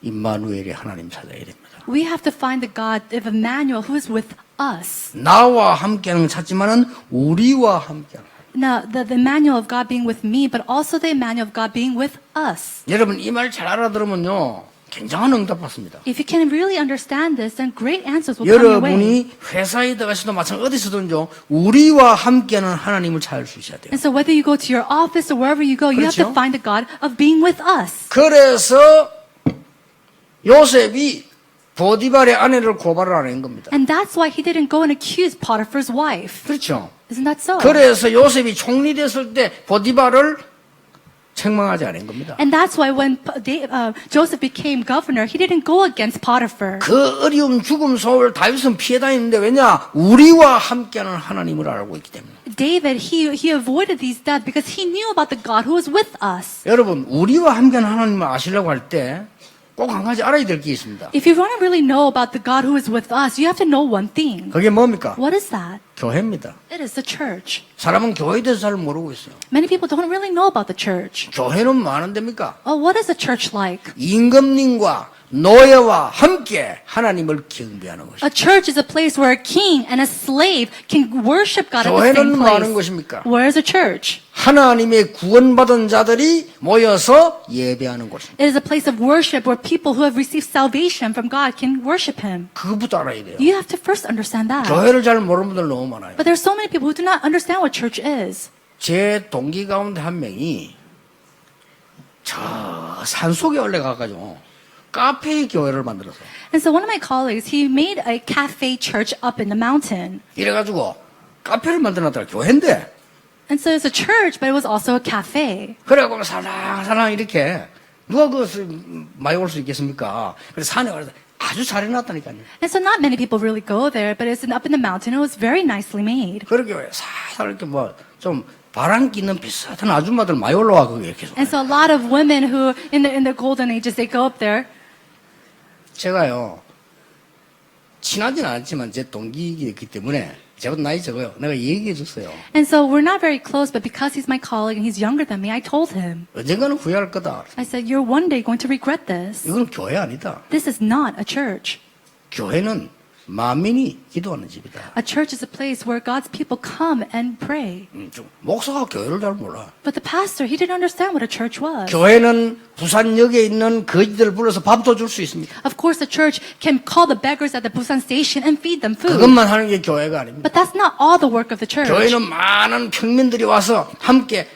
임마누엘의 하나님 찾아야 됩니다. we have to find the God of Emmanuel who is with us. 나와 함께하는 건 찾지만은 우리와 함께하는. Now, the Emmanuel of God being with me, but also the Emmanuel of God being with us. 여러분 이 말 잘 알아들으면요 굉장한 응답 받습니다. If you can really understand this, then great answers will come your way. 여러분이 회사에 들어가서도 마찬가지 어디서든요 우리와 함께하는 하나님을 찾을 수 있어야 돼요. And so whether you go to your office or wherever you go, you have 그렇죠? to find the God of being with us. 그래서 요셉이 보디발의 아내를 고발을 안 한 겁니다. And that's why he didn't go and accuse Potiphar's wife. 그렇죠. Isn't that so? 그래서 요셉이 총리 됐을 때 보디발을 책망하지 않은 겁니다. And that's why when Joseph became governor, he didn't go against Potiphar. 그 어려움, 죽음, 소울 다윗은 피해 다니는데 왜냐? 우리와 함께하는 하나님을 알고 있기 때문에. David, he avoided these deaths because he knew about the God who was with us. 여러분, 우리와 함께하는 하나님을 아시려고 할 때 꼭 한 가지 알아야 될 게 있습니다. If you want to really know about the God who is with us, you have to know one thing. 그게 뭡니까? What is that? 교회입니다. It is the church. 사람은 교회에 대해서 잘 모르고 있어요. Many people don't really know about the church. 교회는 뭐 하는 데입니까? Oh, what is a church like? 임금님과 노예와 함께 하나님을 경배하는 것입니다. A church is a place where a king and a slave can worship God at the same 교회는 뭐 하는 place. 것입니까? Where is a church? 하나님의 구원받은 자들이 모여서 예배하는 곳입니다. It is a place of worship where people who have received salvation from God can worship Him. 그것부터 알아야 돼요. You have to first understand that. 교회를 잘 모르는 분들 너무 많아요. But there are so many people who do not understand what church is. 제 동기 가운데 한 명이 저 산속에 올라가가지고 카페 교회를 만들어서 And so one of my colleagues, he made a cafe church up in the mountain. 이래가지고 카페를 만들어놨더라. 교회인데 And so it's a church, but it was also a cafe. 그래갖고 살랑살랑 이렇게 누가 그것을 많이 올 수 있겠습니까? 그래서 산에 가서 아주 잘 해놨다니까요. And so not many people really go there, but it's up in the mountain. It was very nicely made. 그렇게 살살 이렇게 뭐 좀 바람 끼는 비슷한 아줌마들 많이 올라와 거기에 계속. And so a lot of women who, in the golden ages, they go up there. 제가요 친하진 않았지만 제 동기이기 때문에 제가 나이 적어요. 내가 얘기해 줬어요. And so we're not very close, but because he's my colleague and he's younger than me, I told him. 언젠가는 후회할 거다. I said, you're one day going to regret this. 이건 교회 아니다. This is not a church. 교회는 만민이 기도하는 집이다. A church is a place where God's people come and pray. 목사가 교회를 잘 몰라. But the pastor, he didn't understand what a church was. 교회는 부산역에 있는 거지들 불러서 밥도 줄 수 있습니다. Of course, the church can call the beggars at the Busan station and feed them food. 그것만 하는 게 교회가 아닙니다. But that's not all the work of the church. 교회는 많은 평민들이 와서 함께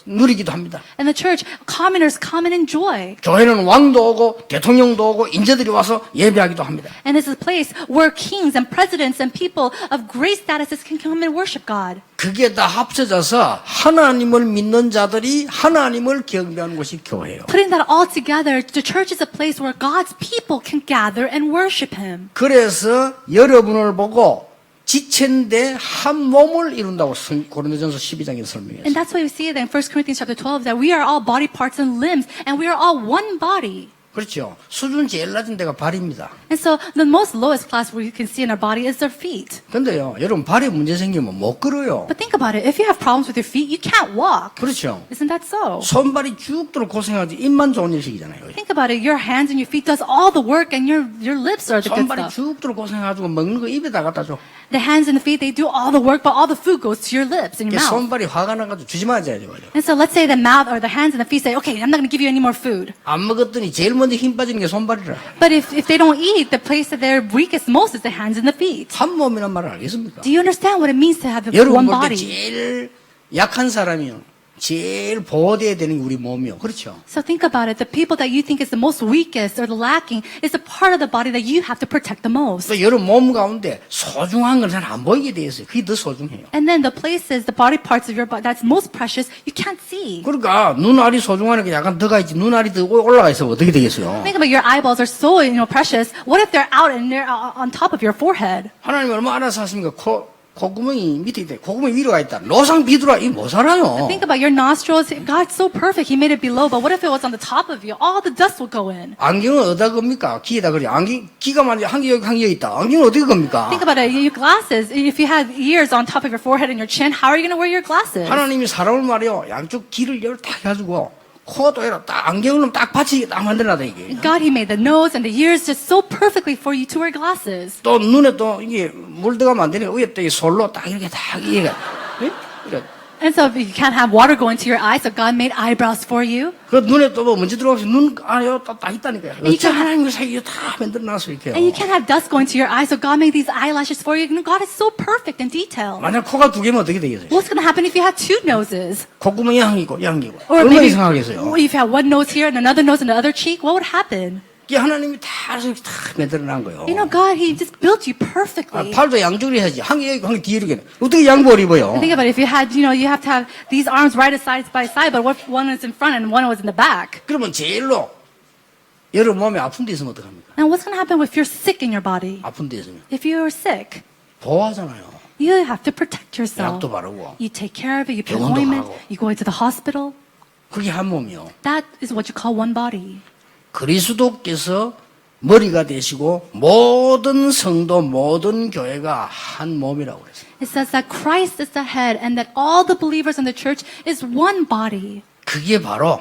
누리기도 합니다. And the church, commoners come and enjoy. 교회는 왕도 오고 대통령도 오고 인재들이 와서 예배하기도 합니다. And it's a place where kings and presidents and people of great statuses can come and worship God. 그게 다 합쳐져서 하나님을 믿는 자들이 하나님을 경배하는 곳이 교회예요. Putting that all together, the church is a place where God's people can gather and worship Him. 그래서 여러분을 보고 지체인데 한 몸을 이룬다고 고린도전서 12장에 설명했어요. And that's why we see that in 1 Corinthians chapter 12, that we are all body parts and limbs, and we are all one body. 그렇죠. 수준 제일 낮은 데가 발입니다. And so the most lowest class where you can see in our body is our feet. 근데요, 여러분 발에 문제 생기면 못 걸어요. But think about it. If you have problems with your feet, you can't walk. 그렇죠. Isn't that so? 손발이 죽도록 고생하지 입만 좋은 일식이잖아요. Think about it. Your hands and your feet does all the work, and your lips are the good 손발이 stuff. 죽도록 고생해가지고 먹는 거 입에다 갖다 줘. The hands and the feet, they do all the work, but all the food goes to your lips and your mouth. 손발이 화가 나가지고 주지 마자야죠. And so let's say the mouth or the hands and the feet say, okay, I'm not going to give you any more food. 안 먹었더니 제일 먼저 힘 빠지는 게 손발이라. But if they don't eat, the place that they're weakest most is the hands and the feet. 한 몸이란 말을 알겠습니까? Do you understand what it means to have the 여러분 one 볼 때 body? 제일 약한 사람이요. 제일 보호돼야 되는 게 우리 몸이요. 그렇죠? So think about it. The people that you think is the most weakest or the lacking is the part of the body that you have to protect the most. 또 여러분 몸 가운데 소중한 건 잘 안 보이게 돼 있어요. 그게 더 소중해요. And then the places, the body parts of your body that's most precious, you can't see. 그러니까 눈알이 소중하니까 약간 더 가있지 눈알이 더 올라가 있으면 어떻게 되겠어요? Think about your eyeballs are so precious. What if they're out and they're on top of your forehead? 하나님이 얼마나 알아서 하십니까? 콧구멍이 밑에 있대. 콧구멍이 위로 가 있다. 노상 비두라. 이 못 살아요. Think about your nostrils. God's so perfect. He made it below. But what if it was on the top of you? All the dust will go in. 안경은 어디다 겁니까? 귀에다 그래. 귀가 만약 한 개 여기 있다. 안경은 어디에 겁니까? Think about it. Your glasses. If you had ears on top of your forehead and your chin, how are you going to wear your glasses? 하나님이 사람을 말이요. 양쪽 귀를 열딱 해가지고 코도 이렇게 딱 안경을 딱 받치게 딱 만들어놔다 이게. God, He made the nose and the ears just so perfectly for you to wear glasses. 또 눈에 또 이게 물 들어가면 안 되니까 위에 또 이 솔로 딱 이렇게 딱 이게 이래. And so you can't have water go into your eyes, so God made eyebrows for you. 그 눈에 또 뭐 먼지 들어가서 눈 안에 딱 있다니까요. 이 어째 하나님이 사이에 다 만들어놨어 이렇게. And you can't have dust go into your eyes, so God made these eyelashes for you. And God is so perfect and detailed. 만약 코가 두 개면 어떻게 되겠어요? What's going to happen if you had two noses? 콧구멍이 한 개고 이 한 개고. Or 얼마나 maybe 이상하겠어요? if you had one nose here and another nose in the other cheek, what would happen? 이게 하나님이 다 만들어낸 거예요. You know, God, He just built you 아, perfectly. 팔도 양쪽으로 해야지. 한 개 여기, 한 개 뒤에 이렇게. 어떻게 양보를 입어요? Think about it. If you had, you know, you have to have these arms right side by side, but what if one is in front and one was in the back? 그러면 제일로 여러분 몸에 아픈 데 있으면 어떡합니까? Now, what's going to happen if you're sick in your body? 아픈 데 있으면 If you're sick, 보호하잖아요. you have to protect yourself. 약도 바르고 You take care of it. You put 병원도 ointment. 가고. You go into the hospital. 그게 한 몸이요. That is what you call one body. 그리스도께서 머리가 되시고 모든 성도 모든 교회가 한 몸이라고 그랬어요. It says that Christ is the head and that all the believers in the church is one body. 그게 바로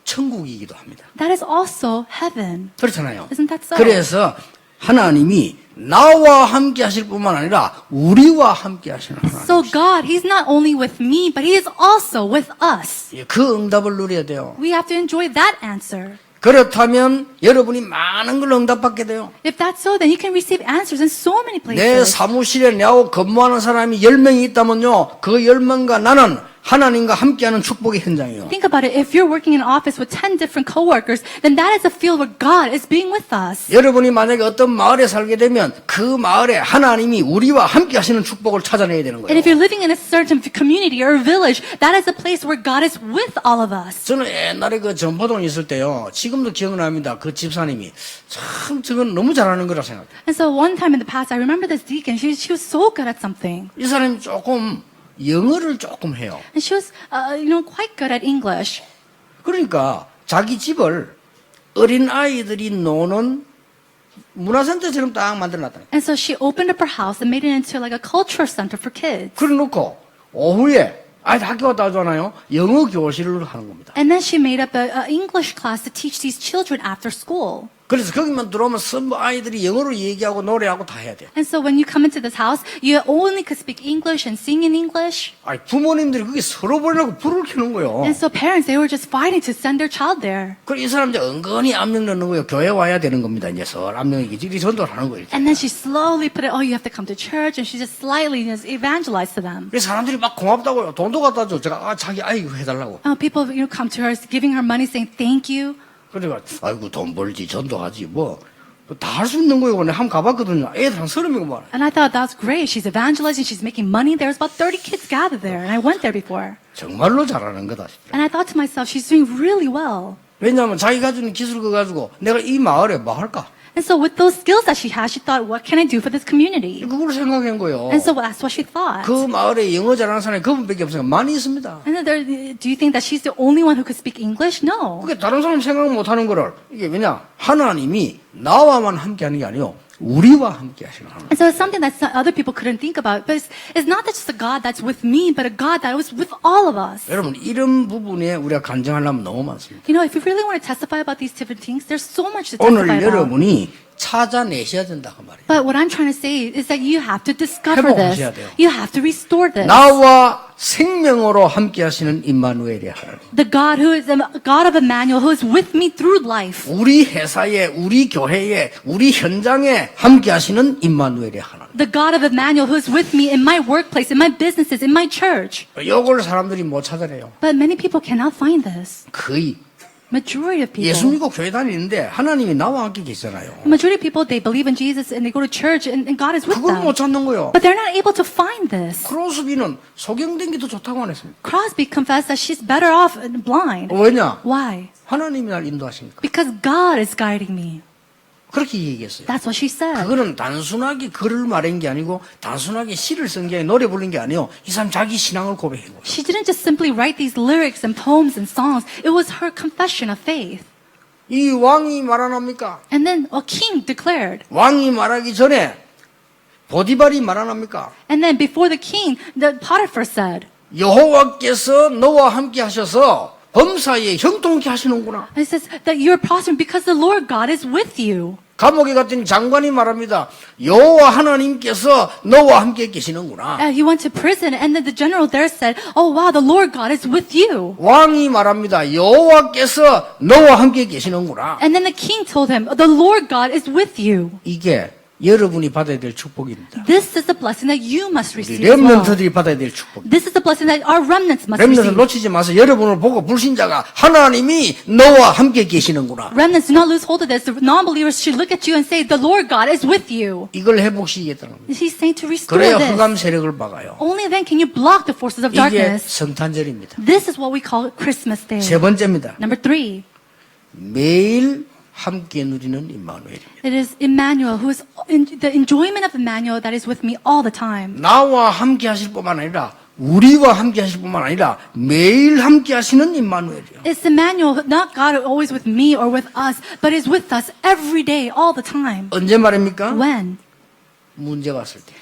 천국이기도 합니다. That is also heaven. 그렇잖아요. Isn't that so? 그래서 하나님이 나와 함께 하실 뿐만 아니라 우리와 함께 하시는 하나님. So God, He's not only with me, but He is also with us. 예, 그 응답을 누려야 돼요. We have to enjoy that answer. 그렇다면 여러분이 많은 걸 응답받게 돼요. If that's so, then you can receive answers in so many 내 places. 사무실에 내하고 근무하는 사람이 10명이 있다면요. 그 10명과 나는 하나님과 함께하는 축복의 현장이에요. Think about it. If you're working in an office with 10 different coworkers, then that is a field where God is being with us. 여러분이 만약에 어떤 마을에 살게 되면 그 마을에 하나님이 우리와 함께 하시는 축복을 찾아내야 되는 And 거예요. if you're living in a certain community or village, that is a place where God is with all of us. 저는 옛날에 그 전포동에 있을 때요. 지금도 기억납니다. 그 집사님이 참 저건 너무 잘하는 거라 생각해요. And so one time in the past, I remember this deacon. She was so good at something. 이 사람이 조금 영어를 조금 해요. And she was, you know, quite good at English. 그러니까 자기 집을 어린 아이들이 노는 문화센터처럼 딱 만들어놨다. And so she opened up her house and made it into like a culture center for kids. 그래놓고 오후에 아이들 학교 갔다 오잖아요. 영어 교실을 하는 겁니다. And then she made up an English class to teach these children after school. 그래서 거기만 들어오면 전부 아이들이 영어로 얘기하고 노래하고 다 해야 돼. And so when you come into this house, you only could speak English and sing in English. 아니, 부모님들이 그게 서로 보려고 불을 켜는 거예요. And so parents, they were just fighting to send their child there. 그리고 이 사람 이제 은근히 압력 넣는 거예요. 교회 와야 되는 겁니다. 이제 설 압력이지. 이 전도를 하는 거예요. And then she slowly put it, oh, you have to come to church. And she just slightly just evangelized to them. 그래서 사람들이 막 고맙다고요. 돈도 갖다 줘. 제가 자기 아이고 해달라고. People, you know, come to her giving her money saying thank you. 그러니까 아이고 돈 벌지 전도하지 뭐 다 할 수 있는 거예요. 내가 한번 가봤거든요. 애들 한 30명 봐. And I thought that's great. She's evangelizing. She's making money. There's about 30 kids gathered there. And I went there before. 정말로 잘하는 거다 싶어요. And I thought to myself, she's doing really well. 왜냐하면 자기 가지고 있는 기술을 그거 가지고 내가 이 마을에 뭐 할까? And so with those skills that she has, she thought, what can I do for this community? 그걸 생각한 거예요. And so that's what she thought. 그 마을에 영어 잘하는 사람이 그분밖에 없으니까 많이 있습니다. And then do you think that she's the only one who could speak English? No. 그게 다른 사람 생각 못하는 거를 이게 왜냐? 하나님이 나와만 함께하는 게 아니요. 우리와 함께 하시는 하나님. And so it's something that other people couldn't think about. But it's not just a God that's with me, but a God that was with all of us. 여러분 이런 부분에 우리가 간증하려면 너무 많습니다. You know, if you really want to testify about these different things, there's so much to 오늘 testify about. 여러분이 찾아내셔야 된다고 말이에요. But what I'm trying to say is that you have to discover this. 회복하셔야 돼요. You have to restore this. 나와 생명으로 함께 하시는 임마누엘의 하나님. The God who is the God of Emmanuel, who is with me through life. 우리 회사에, 우리 교회에, 우리 현장에 함께 하시는 임마누엘의 하나님. The God of Emmanuel, who is with me in my workplace, in my businesses, in my church. 이걸 사람들이 못 찾아내요. But many people cannot find this. 거의 Majority of 예수 people. 믿고 교회 다니는데 하나님이 나와 함께 계시잖아요. Majority of people, they believe in Jesus and they go to church and God is with 그걸 못 them. 찾는 거예요. But they're not able to find this. 크로스비는 소경된 게 더 좋다고 안 했습니다. Crosby confessed that she's better off and blind. 왜냐? Why? 하나님이 날 인도하시니까. Because God is guiding me. 그렇게 얘기했어요. That's what she said. 그거는 단순하게 글을 말한 게 아니고 단순하게 시를 쓴 게 아니고 노래 부른 게 아니에요. 이 사람 자기 신앙을 고백한 거예요. She didn't just simply write these lyrics and poems and songs. It was her confession of faith. 이 왕이 말 안 합니까? And then a king declared. 왕이 말하기 전에 보디발이 말 안 합니까? And then before the king, the Potiphar said. 여호와께서 너와 함께 하셔서 범사에 형통케 하시는구나. It says that you're prospering because the Lord God is with you. 감옥에 갔더니 장관이 말합니다. 여호와 하나님께서 너와 함께 계시는구나. He went to prison and then the general there said, oh wow, the Lord God is with you. 왕이 말합니다. 여호와께서 너와 함께 계시는구나. And then the king told him, the Lord God is with you. 이게 여러분이 받아야 될 축복입니다. This is the blessing that you must 우리 receive as well. 렘넌트들이 받아야 될 축복. This is the blessing that our remnants must 렘넌트를 receive. 놓치지 마세요. 여러분을 보고 불신자가 하나님이 너와 함께 계시는구나. Remnants, do not lose hold of this. The non-believers should look at you and say, the Lord God is with you. 이걸 회복시키겠다는 겁니다. He's saying to restore 그래야 this. 흑암 세력을 막아요. Only then can you block the forces of 이게 darkness. 성탄절입니다. This is what we call Christmas Day. 세 번째입니다. Number 3. 매일 함께 누리는 임마누엘입니다. It is Emmanuel, who is the enjoyment of Emmanuel that is with me all the time. 나와 함께 하실 뿐만 아니라 우리와 함께 하실 뿐만 아니라 매일 함께 하시는 임마누엘이요. It's Emmanuel, not God always with me or with us, but is with us every day, all the time. 언제 말입니까? When? 문제가 왔을 때.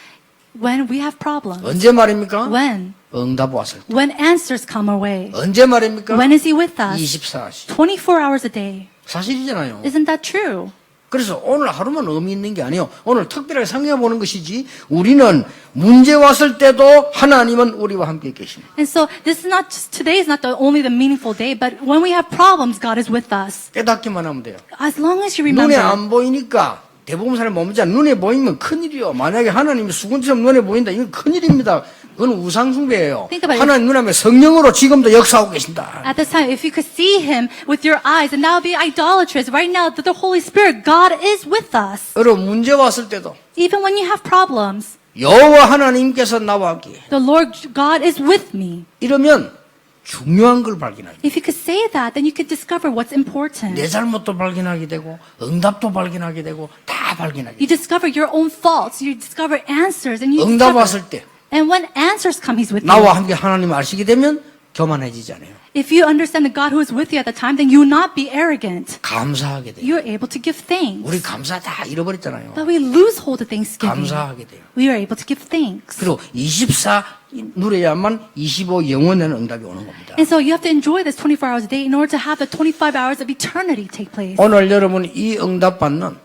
When we have problems. 언제 말입니까? When? 응답 왔을 때. When answers come our way. 언제 말입니까? When is He with us? 24시. 24 hours a day. 사실이잖아요. Isn't that true? 그래서 오늘 하루만 의미 있는 게 아니에요. 오늘 특별하게 생각해 보는 것이지 우리는 문제 왔을 때도 하나님은 우리와 함께 계십니다. And so this is not just, today is not only the meaningful day, but when we have problems, God is with us. 깨닫기만 하면 돼요. As long as you 눈에 remember. 안 보이니까 대부분 사람이 몸이자 눈에 보이면 큰일이요. 만약에 하나님이 수군처럼 눈에 보인다. 이건 큰일입니다. 그건 우상숭배예요. Think about it. 하나님 눈앞에 성령으로 지금도 역사하고 계신다. At this time, if you could see Him with your eyes, and that would be idolatrous. Right now, the Holy Spirit, God is with us. 여러분 문제 왔을 때도 Even when you have problems, 여호와 하나님께서 나와 함께 the Lord God is with me. 이러면 중요한 걸 발견하게 If you could say that, then you could discover what's important. 내 잘못도 발견하게 되고 응답도 발견하게 되고 다 발견하게 You 되고 discover your own faults. You discover answers, and you 응답 discover. 왔을 때 And when answers come, He's with you. 나와 함께 하나님을 아시게 되면 교만해지지 않아요. If you understand the God who is with you at the time, then you will not be arrogant. 감사하게 돼요. You're able to give thanks. 우리 감사 다 잃어버렸잖아요. But we lose hold of thanksgiving. 감사하게 돼요. We are able to give thanks. 그리고 24 누려야만 25 영원한 응답이 오는 겁니다. And so you have to enjoy this 24 hours a day in order to have the 25 hours of eternity take place. 오늘 여러분 이 응답 받는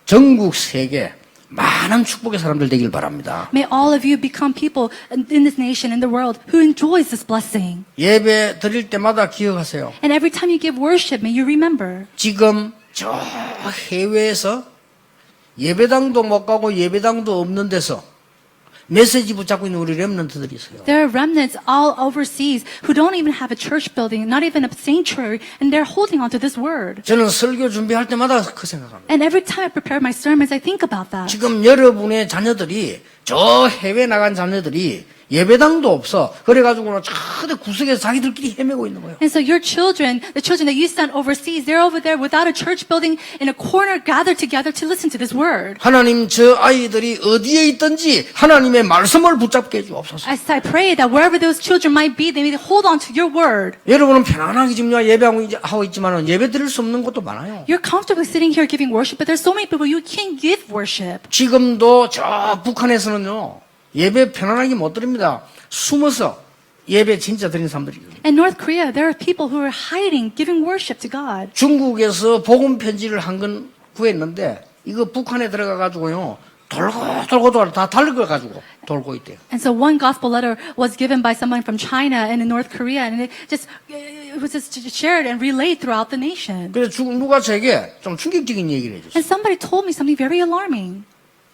전국 세계 많은 축복의 사람들 되길 바랍니다. May all of you become people in this nation, in the world, who enjoys this blessing. 예배 드릴 때마다 기억하세요. And every time you give worship, may you remember. 지금 저 해외에서 예배당도 못 가고 예배당도 없는 데서 메시지 붙잡고 있는 우리 렘넌트들이 있어요. There are remnants all overseas who don't even have a church building, not even a sanctuary, and they're holding on to this word. 저는 설교 준비할 때마다 그 생각합니다. And every time I prepare my sermons, I think about that. 지금 여러분의 자녀들이 저 해외 나간 자녀들이 예배당도 없어. 그래가지고는 저대 구석에서 자기들끼리 헤매고 있는 거예요. And so your children, the children that you sent overseas, they're over there without a church building in a corner gathered together to listen to this word. 하나님 저 아이들이 어디에 있든지 하나님의 말씀을 붙잡게 해주옵소서. As I pray that wherever those children might be, they may hold on to your word. 여러분은 편안하게 지금 예배하고 있지만 예배 드릴 수 없는 것도 많아요. You're comfortably sitting here giving worship, but there's so many people you can't give worship. 지금도 저 북한에서는요. 예배 편안하게 못 드립니다. 숨어서 예배 진짜 드리는 사람들이 있거든요. In North Korea, there are people who are hiding, giving worship to God. 중국에서 복음 편지를 한 건 구했는데 이거 북한에 들어가 가지고요. 돌고 다 달궈 가지고 돌고 있대요. And so one gospel letter was given by someone from China and in North Korea, and it was just shared and relayed throughout the nation. 그래서 누가 제게 좀 충격적인 얘기를 해줬어요. And somebody told me something very alarming.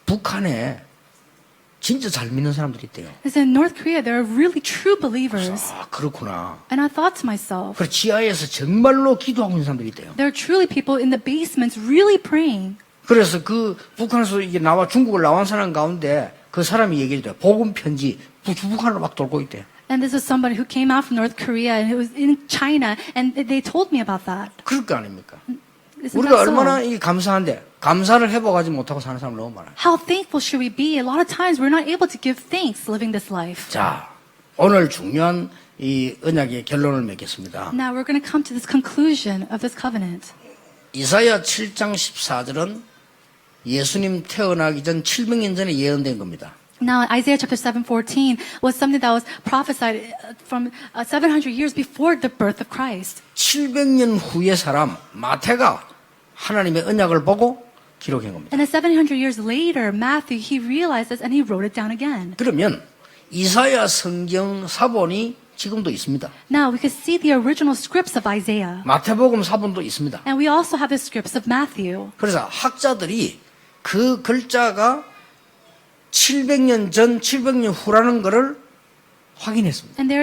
북한에 진짜 잘 믿는 사람들이 있대요. Because in North Korea, there are really true believers. 아, 그렇구나. And I thought to myself, 그 지하에서 정말로 기도하고 있는 사람들이 있대요. there are truly people in the basements really praying. 그래서 그 북한에서 이게 나와 중국을 나온 사람 가운데 그 사람이 얘기해 줘요. 복음 편지 북한으로 막 돌고 있대. And this was somebody who came out from North Korea and who was in China, and they told me about that. 그럴 거 아닙니까? Isn't 우리가 that 얼마나 so? 이 감사한데 감사를 해보가지 못하고 사는 사람 너무 많아요. How thankful should we be? A lot of times we're not able to give thanks living this life. 자, 오늘 중요한 이 언약의 결론을 맺겠습니다. Now we're going to come to this conclusion of this covenant. 이사야 7장 14절은 예수님 태어나기 전 700년 전에 예언된 겁니다. Now, Isaiah chapter 7:14 was something that was prophesied from 700 years before the birth of Christ. 700년 후의 사람 마태가 하나님의 언약을 보고 기록한 겁니다. And then 700 years later, Matthew, he realized this and he wrote it down again. 그러면 이사야 성경 사본이 지금도 있습니다. Now, we could see the original scripts of Isaiah. 마태복음 사본도 있습니다. And we also have the scripts of Matthew. 그래서 학자들이 그 글자가 700년 전, 700년 후라는 것을 확인했습니다. And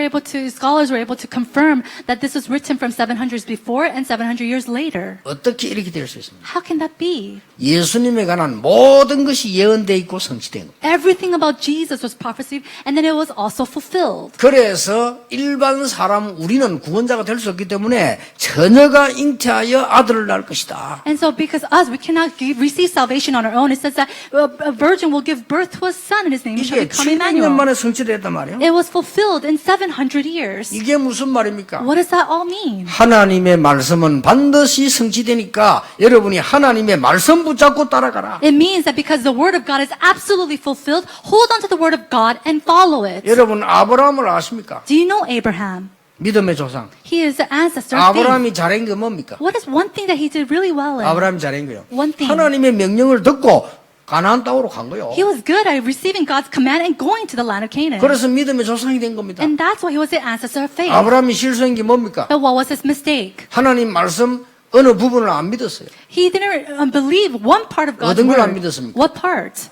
scholars were able to confirm that this was written from 700 before and 700 years later. 어떻게 이렇게 될 수 있습니까? How can that be? 예수님에 관한 모든 것이 예언되어 있고 성취된 겁니다. Everything about Jesus was prophesied, and then it was also fulfilled. 그래서 일반 사람 우리는 구원자가 될 수 없기 때문에 처녀가 잉태하여 아들을 낳을 것이다. And so because us, we cannot receive salvation on our own. It says that a virgin will give birth to a son, and his name shall 이게 become 700년 Emmanuel. 만에 성취됐단 말이에요. It was fulfilled in 700 years. 이게 무슨 말입니까? What does that all mean? 하나님의 말씀은 반드시 성취되니까 여러분이 하나님의 말씀 붙잡고 따라가라. It means that because the word of God is absolutely fulfilled, hold on to the word of God and follow it. 여러분 아브라함을 아십니까? Do you know Abraham? 믿음의 조상. He is the ancestor of faith. 아브라함이 잘한 게 뭡니까? What is one thing that he did really well in? 아브라함이 잘한 거요. One thing. 하나님의 명령을 듣고 가나안 땅으로 간 거요. He was good at receiving God's command and going to the land of Canaan. 그래서 믿음의 조상이 된 겁니다. And that's why he was the ancestor of faith. 아브라함이 실수한 게 뭡니까? But what was his mistake? 하나님 말씀 어느 부분을 안 믿었어요. He didn't believe one part of God's 어떤 걸 안 word. 믿었습니까? What part?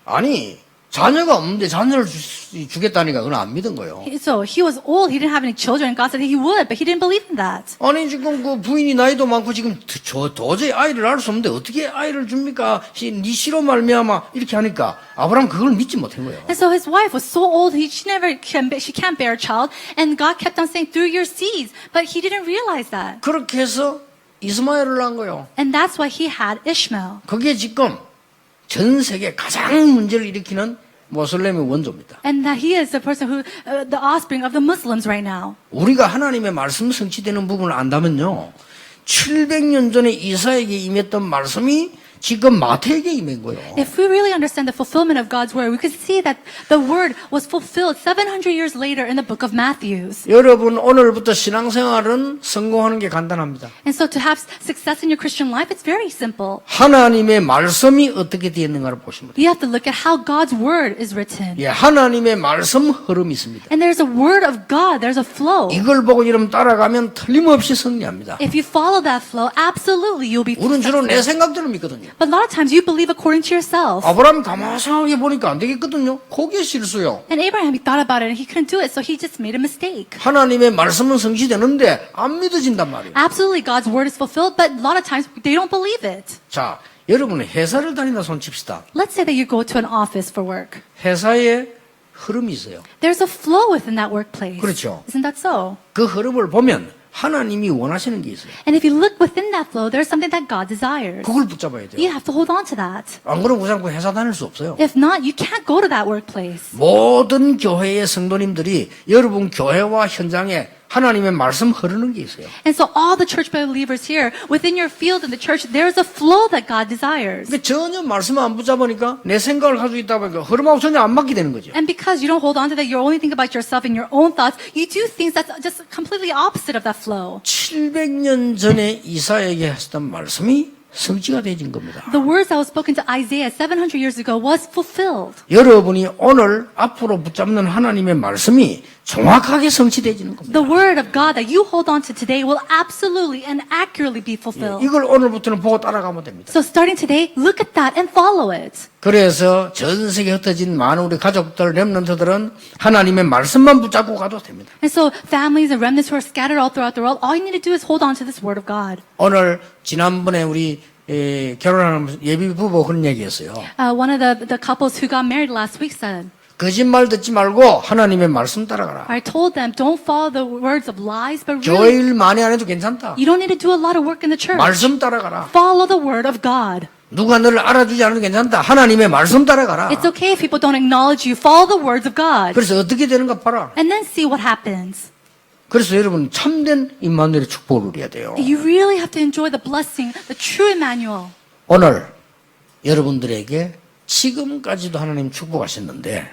아니 자녀가 없는데 자녀를 주겠다니까 그건 안 믿은 거예요. So he was old. He didn't have any children. God said he would, but he didn't believe in that. 아니 지금 그 부인이 나이도 많고 지금 도저히 아이를 낳을 수 없는데 어떻게 아이를 줍니까? 네 시로 말미암아 이렇게 하니까 아브라함 그걸 믿지 못한 거예요. And so his wife was so old. She can't bear a child. And God kept on saying through your seeds, but he didn't realize that. 그렇게 해서 이스마엘을 낳은 거예요. And that's why he had Ishmael. 그게 지금 전 세계 가장 문제를 일으키는 모슬렘의 원조입니다. And that he is the person who, the offspring of the Muslims right now. 우리가 하나님의 말씀 성취되는 부분을 안다면요. 700년 전에 이사에게 임했던 말씀이 지금 마태에게 임한 거예요. If we really understand the fulfillment of God's word, we could see that the word was fulfilled 700 years later in the book of Matthew. 여러분 오늘부터 신앙생활은 성공하는 게 간단합니다. And so to have success in your Christian life, it's very simple. 하나님의 말씀이 어떻게 되어 있는가를 보시면 돼요. You have to look at how God's word is written. 예, 하나님의 말씀 흐름이 있습니다. And there's a word of God, there's a flow. 이걸 보고 여러분 따라가면 틀림없이 승리합니다. If you follow that flow, absolutely you'll be 우리는 주로 내 successful. 생각대로 믿거든요. But a lot of times you believe according to yourself. 아브라함이 가만히 생각해 보니까 안 되겠거든요. 그게 실수요. And Abraham, he thought about it and he couldn't do it, so he just made a mistake. 하나님의 말씀은 성취되는데 안 믿어진단 말이에요. Absolutely, God's word is fulfilled, but a lot of times they don't believe it. 자, 여러분은 회사를 다닌다 손칩시다. Let's say that you go to an office for work. 회사에 흐름이 있어요. There's a flow within that workplace. 그렇죠. Isn't that so? 그 흐름을 보면 하나님이 원하시는 게 있어요. And if you look within that flow, there's something that God desires. 그걸 붙잡아야 돼요. You have to hold on to that. 안 그러면 그냥 그 회사 다닐 수 없어요. If not, you can't go to that workplace. 모든 교회의 성도님들이 여러분 교회와 현장에 하나님의 말씀 흐르는 게 있어요. And so all the church believers here, within your field in the church, there's a flow that God desires. 근데 전혀 말씀을 안 붙잡으니까 내 생각을 가지고 있다 보니까 흐름하고 전혀 안 맞게 되는 거죠. And because you don't hold on to that, you only think about yourself and your own thoughts, you do things that's just completely opposite of that flow. 700년 전에 이사에게 하셨던 말씀이 성취가 되어진 겁니다. The words that was spoken to Isaiah 700 years ago was fulfilled. 여러분이 오늘 앞으로 붙잡는 하나님의 말씀이 정확하게 성취되어지는 겁니다. The word of God that you hold on to today will absolutely and accurately be fulfilled. 이걸 오늘부터는 보고 따라가면 됩니다. So starting today, look at that and follow it. 그래서 전 세계에 흩어진 많은 우리 가족들, 렘넌트들은 하나님의 말씀만 붙잡고 가도 됩니다. And so families and remnants who are scattered all throughout the world, all you need to do is hold on to this word of God. 오늘 지난번에 우리 결혼하는 예비 부부 그런 얘기했어요. One of the couples who got married last week said, 거짓말 듣지 말고 하나님의 말씀 따라가라. I told them, don't follow the words of lies, but 교회 really, 일 많이 안 해도 괜찮다. you don't need to do a lot of work in the church. 말씀 따라가라. Follow the word of God. 누가 너를 알아주지 않아도 괜찮다. 하나님의 말씀 따라가라. It's okay if people don't acknowledge you. Follow the words of God. 그래서 어떻게 되는가 봐라. And then see what happens. 그래서 여러분 참된 임마누엘의 축복을 누려야 돼요. You really have to enjoy the blessing, the true Emmanuel. 오늘 여러분들에게 지금까지도 하나님 축복하셨는데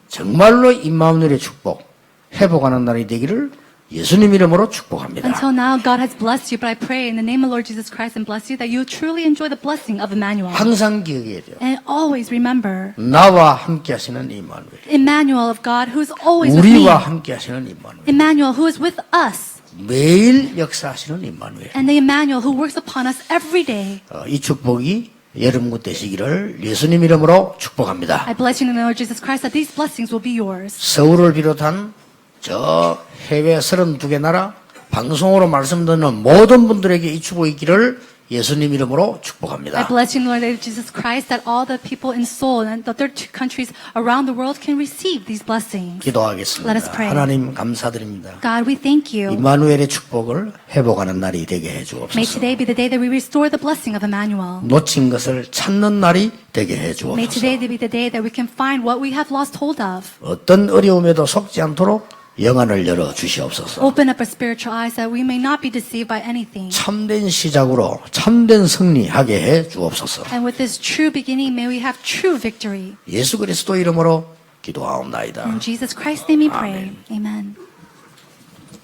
정말로 임마누엘의 축복 회복하는 날이 되기를 예수님 이름으로 축복합니다. Until now, God has blessed you, but I pray in the name of Lord Jesus Christ and bless you that you truly enjoy the blessing of Emmanuel. 항상 기억해야 돼요. And always remember, 나와 함께 하시는 임마누엘. Emmanuel of God who is always with me. 우리와 함께 하시는 임마누엘. Emmanuel who is with us. 매일 역사하시는 임마누엘. And the Emmanuel who works upon us every day. 이 축복이 여러분 되시기를 예수님 이름으로 축복합니다. I bless you in the name of Jesus Christ that these blessings will be yours. 서울을 비롯한 저 해외 32개 나라 방송으로 말씀 듣는 모든 분들에게 이 축복이 있기를 예수님 이름으로 I 축복합니다. bless you in the name of Jesus Christ that all the people in Seoul and the other two countries around the world can receive these blessings. 기도하겠습니다. Let us pray. 하나님 감사드립니다. God, we thank you. 임마누엘의 축복을 회복하는 날이 되게 May 해주옵소서. today be the day that we restore the blessing of Emmanuel. 놓친 것을 찾는 날이 되게 May 해주옵소서. today be the day that we can find what we have lost hold of. 어떤 어려움에도 속지 않도록 영안을 열어 주시옵소서. Open up our spiritual eyes that we may not be deceived by anything. 참된 시작으로 참된 승리하게 해 주옵소서. And with this true beginning, may we have true victory. 예수 그리스도 이름으로 기도하옵나이다. In Jesus Christ's name we pray. Amen.